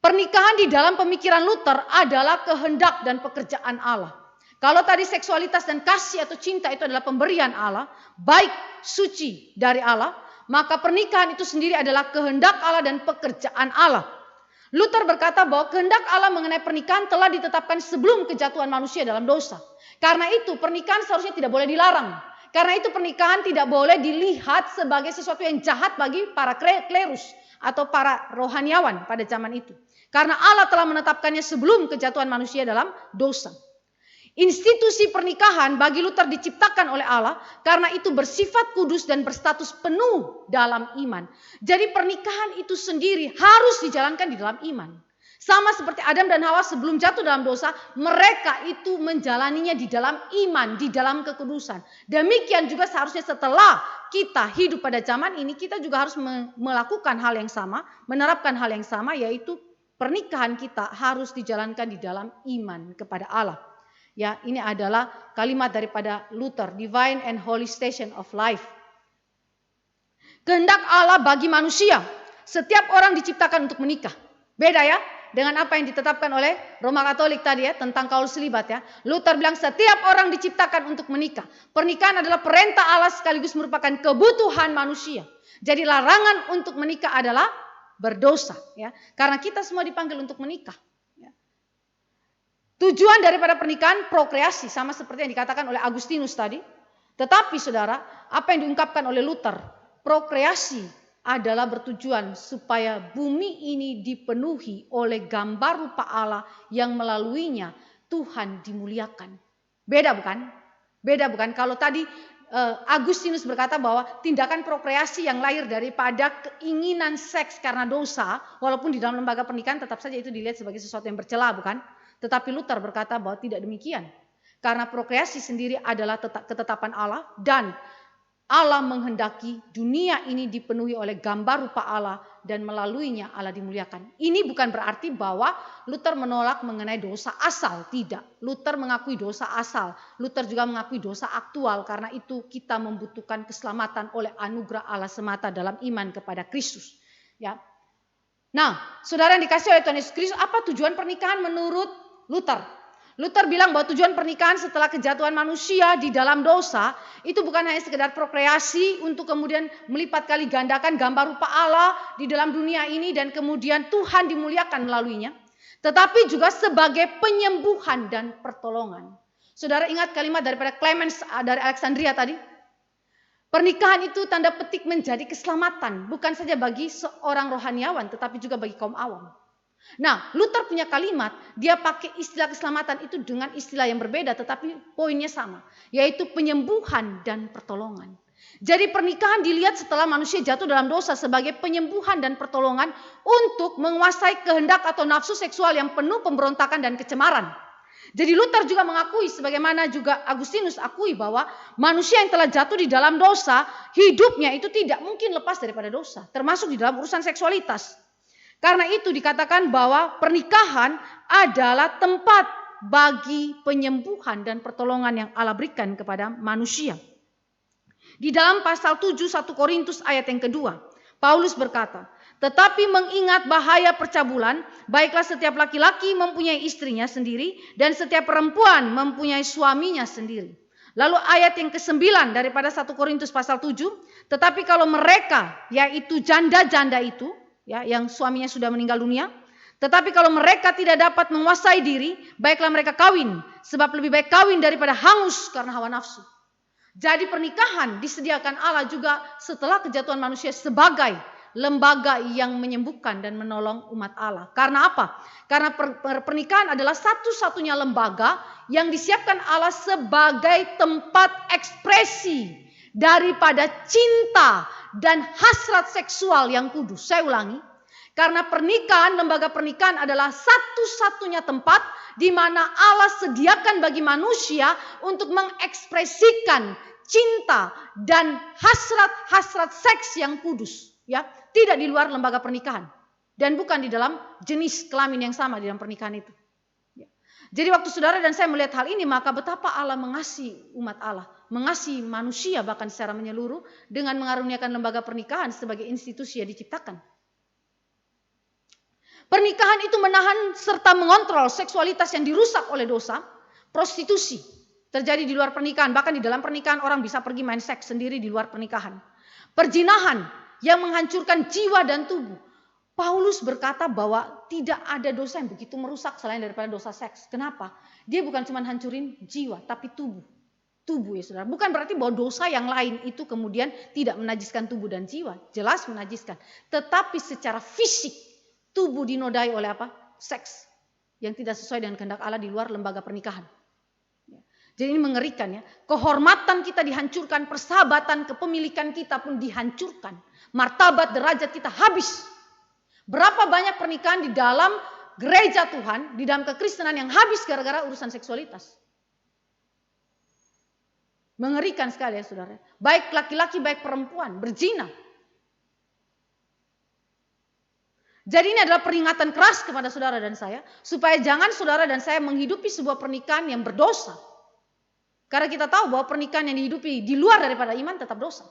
Pernikahan di dalam pemikiran Luther adalah kehendak dan pekerjaan Allah. Kalau tadi seksualitas dan kasih atau cinta itu adalah pemberian Allah, baik suci dari Allah, maka pernikahan itu sendiri adalah kehendak Allah dan pekerjaan Allah. Luther berkata bahwa kehendak Allah mengenai pernikahan telah ditetapkan sebelum kejatuhan manusia dalam dosa. Karena itu pernikahan seharusnya tidak boleh dilarang. Karena itu pernikahan tidak boleh dilihat sebagai sesuatu yang jahat bagi para klerus atau para rohaniawan pada zaman itu. Karena Allah telah menetapkannya sebelum kejatuhan manusia dalam dosa. Institusi pernikahan bagi Luther diciptakan oleh Allah karena itu bersifat kudus dan berstatus penuh dalam iman. Jadi pernikahan itu sendiri harus dijalankan di dalam iman. Sama seperti Adam dan Hawa sebelum jatuh dalam dosa, mereka itu menjalaninya di dalam iman, di dalam kekudusan. Demikian juga seharusnya setelah kita hidup pada zaman ini, kita juga harus melakukan hal yang sama, menerapkan hal yang sama, yaitu pernikahan kita harus dijalankan di dalam iman kepada Allah. Ya, ini adalah kalimat daripada Luther, Divine and Holy Station of Life. Kehendak Allah bagi manusia, setiap orang diciptakan untuk menikah. Beda ya dengan apa yang ditetapkan oleh Roma Katolik tadi ya tentang kaul selibat ya. Luther bilang setiap orang diciptakan untuk menikah. Pernikahan adalah perintah Allah sekaligus merupakan kebutuhan manusia. Jadi larangan untuk menikah adalah berdosa ya. Karena kita semua dipanggil untuk menikah. Tujuan daripada pernikahan prokreasi, sama seperti yang dikatakan oleh Agustinus tadi. Tetapi saudara, apa yang diungkapkan oleh Luther, prokreasi adalah bertujuan supaya bumi ini dipenuhi oleh gambar rupa Allah yang melaluinya Tuhan dimuliakan. Beda bukan? Beda bukan? Kalau tadi Agustinus berkata bahwa tindakan prokreasi yang lahir daripada keinginan seks karena dosa, walaupun di dalam lembaga pernikahan tetap saja itu dilihat sebagai sesuatu yang bercela, bukan? Tetapi Luther berkata bahwa tidak demikian. Karena prokreasi sendiri adalah ketetapan Allah dan Allah menghendaki dunia ini dipenuhi oleh gambar rupa Allah dan melaluinya Allah dimuliakan. Ini bukan berarti bahwa Luther menolak mengenai dosa asal, tidak. Luther mengakui dosa asal. Luther juga mengakui dosa aktual, karena itu kita membutuhkan keselamatan oleh anugerah Allah semata dalam iman kepada Kristus. Ya. Nah, saudara yang dikasih oleh Tuhan Yesus Kristus, apa tujuan pernikahan menurut Luther? Luther bilang bahwa tujuan pernikahan setelah kejatuhan manusia di dalam dosa itu bukan hanya sekedar prokreasi untuk kemudian melipat kali gandakan gambar rupa Allah di dalam dunia ini dan kemudian Tuhan dimuliakan melaluinya, tetapi juga sebagai penyembuhan dan pertolongan. Saudara ingat kalimat daripada Clemens dari Alexandria tadi? Pernikahan itu tanda petik menjadi keselamatan, bukan saja bagi seorang rohaniawan tetapi juga bagi kaum awam. Nah, Luther punya kalimat, dia pakai istilah keselamatan itu dengan istilah yang berbeda tetapi poinnya sama, yaitu penyembuhan dan pertolongan. Jadi pernikahan dilihat setelah manusia jatuh dalam dosa sebagai penyembuhan dan pertolongan untuk menguasai kehendak atau nafsu seksual yang penuh pemberontakan dan kecemaran. Jadi Luther juga mengakui, sebagaimana juga Agustinus akui, bahwa manusia yang telah jatuh di dalam dosa, hidupnya itu tidak mungkin lepas daripada dosa, termasuk di dalam urusan seksualitas. Karena itu dikatakan bahwa pernikahan adalah tempat bagi penyembuhan dan pertolongan yang Allah berikan kepada manusia. Di dalam pasal 7 1 Korintus ayat yang kedua, Paulus berkata, tetapi mengingat bahaya percabulan, baiklah setiap laki-laki mempunyai istrinya sendiri dan setiap perempuan mempunyai suaminya sendiri. Lalu ayat yang ke-9 daripada 1 Korintus pasal 7, tetapi kalau mereka, yaitu janda-janda itu, ya, yang suaminya sudah meninggal dunia, tetapi kalau mereka tidak dapat menguasai diri, baiklah mereka kawin, sebab lebih baik kawin daripada hangus karena hawa nafsu. Jadi pernikahan disediakan Allah juga setelah kejatuhan manusia sebagai lembaga yang menyembuhkan dan menolong umat Allah. Karena apa? Karena pernikahan adalah satu-satunya lembaga yang disiapkan Allah sebagai tempat ekspresi daripada cinta dan hasrat seksual yang kudus. Saya ulangi, karena pernikahan, lembaga pernikahan adalah satu-satunya tempat di mana Allah sediakan bagi manusia untuk mengekspresikan cinta dan hasrat-hasrat seks yang kudus. Ya, tidak di luar lembaga pernikahan dan bukan di dalam jenis kelamin yang sama di dalam pernikahan itu. Ya. Jadi waktu saudara dan saya melihat hal ini, maka betapa Allah mengasihi umat Allah, mengasihi manusia bahkan secara menyeluruh dengan mengaruniakan lembaga pernikahan sebagai institusi yang diciptakan. Pernikahan itu menahan serta mengontrol seksualitas yang dirusak oleh dosa. Prostitusi terjadi di luar pernikahan, bahkan di dalam pernikahan orang bisa pergi main seks sendiri di luar pernikahan. Perzinahan yang menghancurkan jiwa dan tubuh. Paulus berkata bahwa tidak ada dosa yang begitu merusak selain daripada dosa seks. Kenapa? Dia bukan cuma hancurin jiwa, tapi tubuh. Tubuh ya saudara. Bukan berarti bahwa dosa yang lain itu kemudian tidak menajiskan tubuh dan jiwa. Jelas menajiskan. Tetapi secara fisik, tubuh dinodai oleh apa? Seks. Yang tidak sesuai dengan kehendak Allah di luar lembaga pernikahan. Jadi ini mengerikan ya. Kehormatan kita dihancurkan, persahabatan, kepemilikan kita pun dihancurkan. Martabat, derajat kita habis. Berapa banyak pernikahan di dalam gereja Tuhan, di dalam kekristenan yang habis gara-gara urusan seksualitas. Mengerikan sekali ya saudara. Baik laki-laki, baik perempuan, berzina. Jadi ini adalah peringatan keras kepada saudara dan saya. Supaya jangan saudara dan saya menghidupi sebuah pernikahan yang berdosa. Karena kita tahu bahwa pernikahan yang dihidupi di luar daripada iman tetap dosa.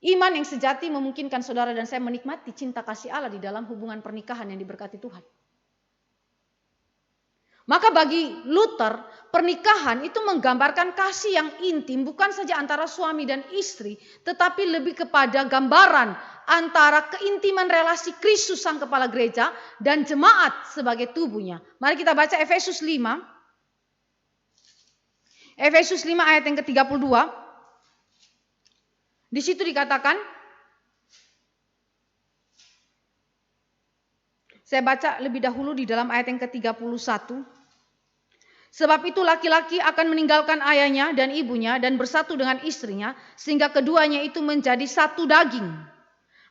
Iman yang sejati memungkinkan saudara dan saya menikmati cinta kasih Allah di dalam hubungan pernikahan yang diberkati Tuhan. Maka bagi Luther, pernikahan itu menggambarkan kasih yang intim bukan saja antara suami dan istri, tetapi lebih kepada gambaran antara keintiman relasi Kristus sang kepala gereja dan jemaat sebagai tubuhnya. Mari kita baca Efesus 5. Efesus 5 ayat yang ke-32. Di situ dikatakan, saya baca lebih dahulu di dalam ayat yang ke-31. Sebab itu laki-laki akan meninggalkan ayahnya dan ibunya dan bersatu dengan istrinya, sehingga keduanya itu menjadi satu daging.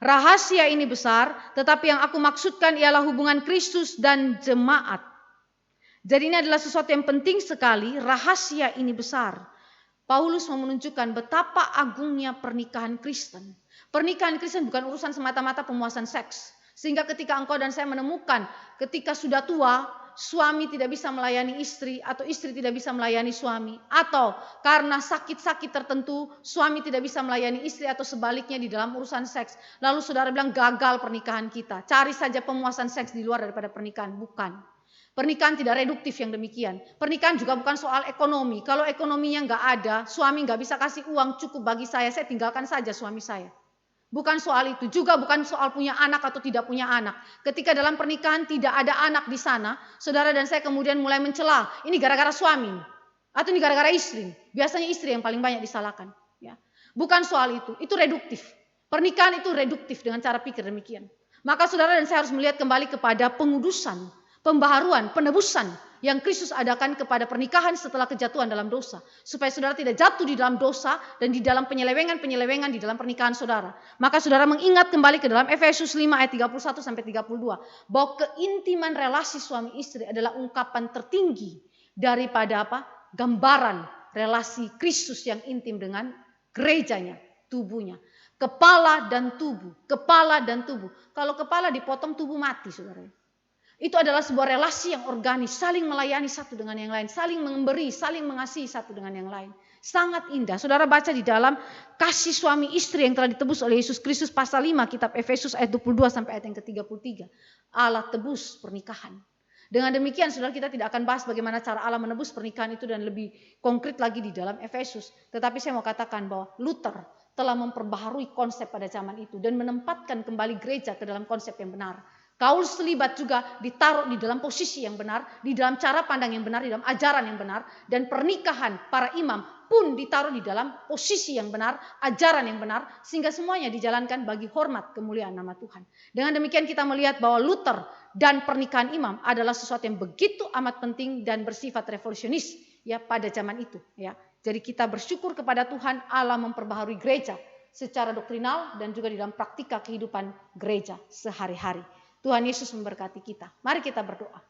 Rahasia ini besar, tetapi yang aku maksudkan ialah hubungan Kristus dan jemaat. Jadi ini adalah sesuatu yang penting sekali, rahasia ini besar. Paulus mau menunjukkan betapa agungnya pernikahan Kristen. Pernikahan Kristen bukan urusan semata-mata pemuasan seks. Sehingga ketika engkau dan saya menemukan ketika sudah tua, suami tidak bisa melayani istri atau istri tidak bisa melayani suami. Atau karena sakit-sakit tertentu, suami tidak bisa melayani istri atau sebaliknya di dalam urusan seks. Lalu saudara bilang gagal pernikahan kita. Cari saja pemuasan seks di luar daripada pernikahan. Bukan. Pernikahan tidak reduktif yang demikian. Pernikahan juga bukan soal ekonomi. Kalau ekonominya nggak ada, suami nggak bisa kasih uang cukup bagi saya tinggalkan saja suami saya. Bukan soal itu. Juga bukan soal punya anak atau tidak punya anak. Ketika dalam pernikahan tidak ada anak di sana, saudara dan saya kemudian mulai mencela. Ini gara-gara suami. Atau ini gara-gara istri. Biasanya istri yang paling banyak disalahkan. Ya. Bukan soal itu. Itu reduktif. Pernikahan itu reduktif dengan cara pikir demikian. Maka saudara dan saya harus melihat kembali kepada pengudusan, pembaharuan, penebusan yang Kristus adakan kepada pernikahan setelah kejatuhan dalam dosa. Supaya saudara tidak jatuh di dalam dosa dan di dalam penyelewengan-penyelewengan di dalam pernikahan saudara. Maka saudara mengingat kembali ke dalam Efesus 5 ayat 31 sampai 32. Bahwa keintiman relasi suami istri adalah ungkapan tertinggi daripada apa? Gambaran relasi Kristus yang intim dengan gerejanya, tubuhnya. Kepala dan tubuh, kepala dan tubuh. Kalau kepala dipotong tubuh mati saudara. Itu adalah sebuah relasi yang organis, saling melayani satu dengan yang lain, saling memberi, saling mengasihi satu dengan yang lain. Sangat indah. Saudara baca di dalam kasih suami istri yang telah ditebus oleh Yesus Kristus pasal 5 kitab Efesus ayat 22 sampai ayat yang ke-33. Allah tebus pernikahan. Dengan demikian saudara kita tidak akan bahas bagaimana cara Allah menebus pernikahan itu dan lebih konkret lagi di dalam Efesus. Tetapi saya mau katakan bahwa Luther telah memperbaharui konsep pada zaman itu dan menempatkan kembali gereja ke dalam konsep yang benar. Kaul selibat juga ditaruh di dalam posisi yang benar, di dalam cara pandang yang benar, di dalam ajaran yang benar. Dan pernikahan para imam pun ditaruh di dalam posisi yang benar, ajaran yang benar. Sehingga semuanya dijalankan bagi hormat kemuliaan nama Tuhan. Dengan demikian kita melihat bahwa Luther dan pernikahan imam adalah sesuatu yang begitu amat penting dan bersifat revolusionis ya pada zaman itu. Ya. Jadi kita bersyukur kepada Tuhan Allah memperbaharui gereja secara doktrinal dan juga di dalam praktika kehidupan gereja sehari-hari. Tuhan Yesus memberkati kita. Mari kita berdoa.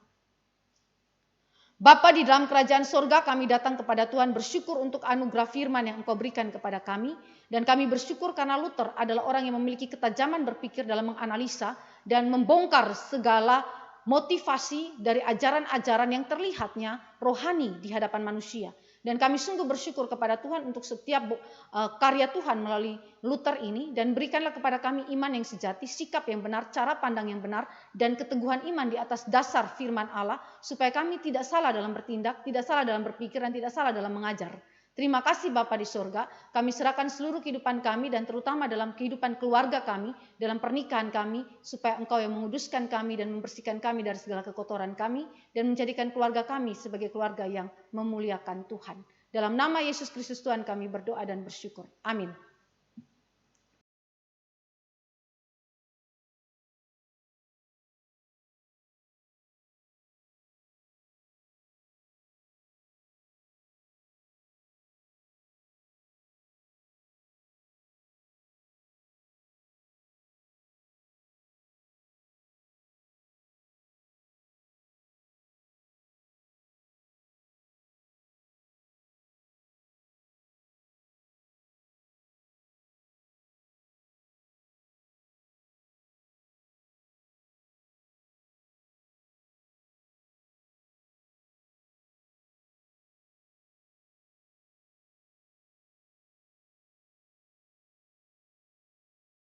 Bapa di dalam kerajaan sorga, kami datang kepada Tuhan bersyukur untuk anugerah firman yang Engkau berikan kepada kami. Dan kami bersyukur karena Luther adalah orang yang memiliki ketajaman berpikir dalam menganalisa dan membongkar segala motivasi dari ajaran-ajaran yang terlihatnya rohani di hadapan manusia. Dan kami sungguh bersyukur kepada Tuhan untuk setiap karya Tuhan melalui Luther ini. Dan berikanlah kepada kami iman yang sejati, sikap yang benar, cara pandang yang benar, dan keteguhan iman di atas dasar firman Allah. Supaya kami tidak salah dalam bertindak, tidak salah dalam berpikir, dan tidak salah dalam mengajar. Terima kasih Bapa di surga, kami serahkan seluruh kehidupan kami dan terutama dalam kehidupan keluarga kami, dalam pernikahan kami, supaya Engkau yang menguduskan kami dan membersihkan kami dari segala kekotoran kami, dan menjadikan keluarga kami sebagai keluarga yang memuliakan Tuhan. Dalam nama Yesus Kristus Tuhan kami berdoa dan bersyukur. Amin.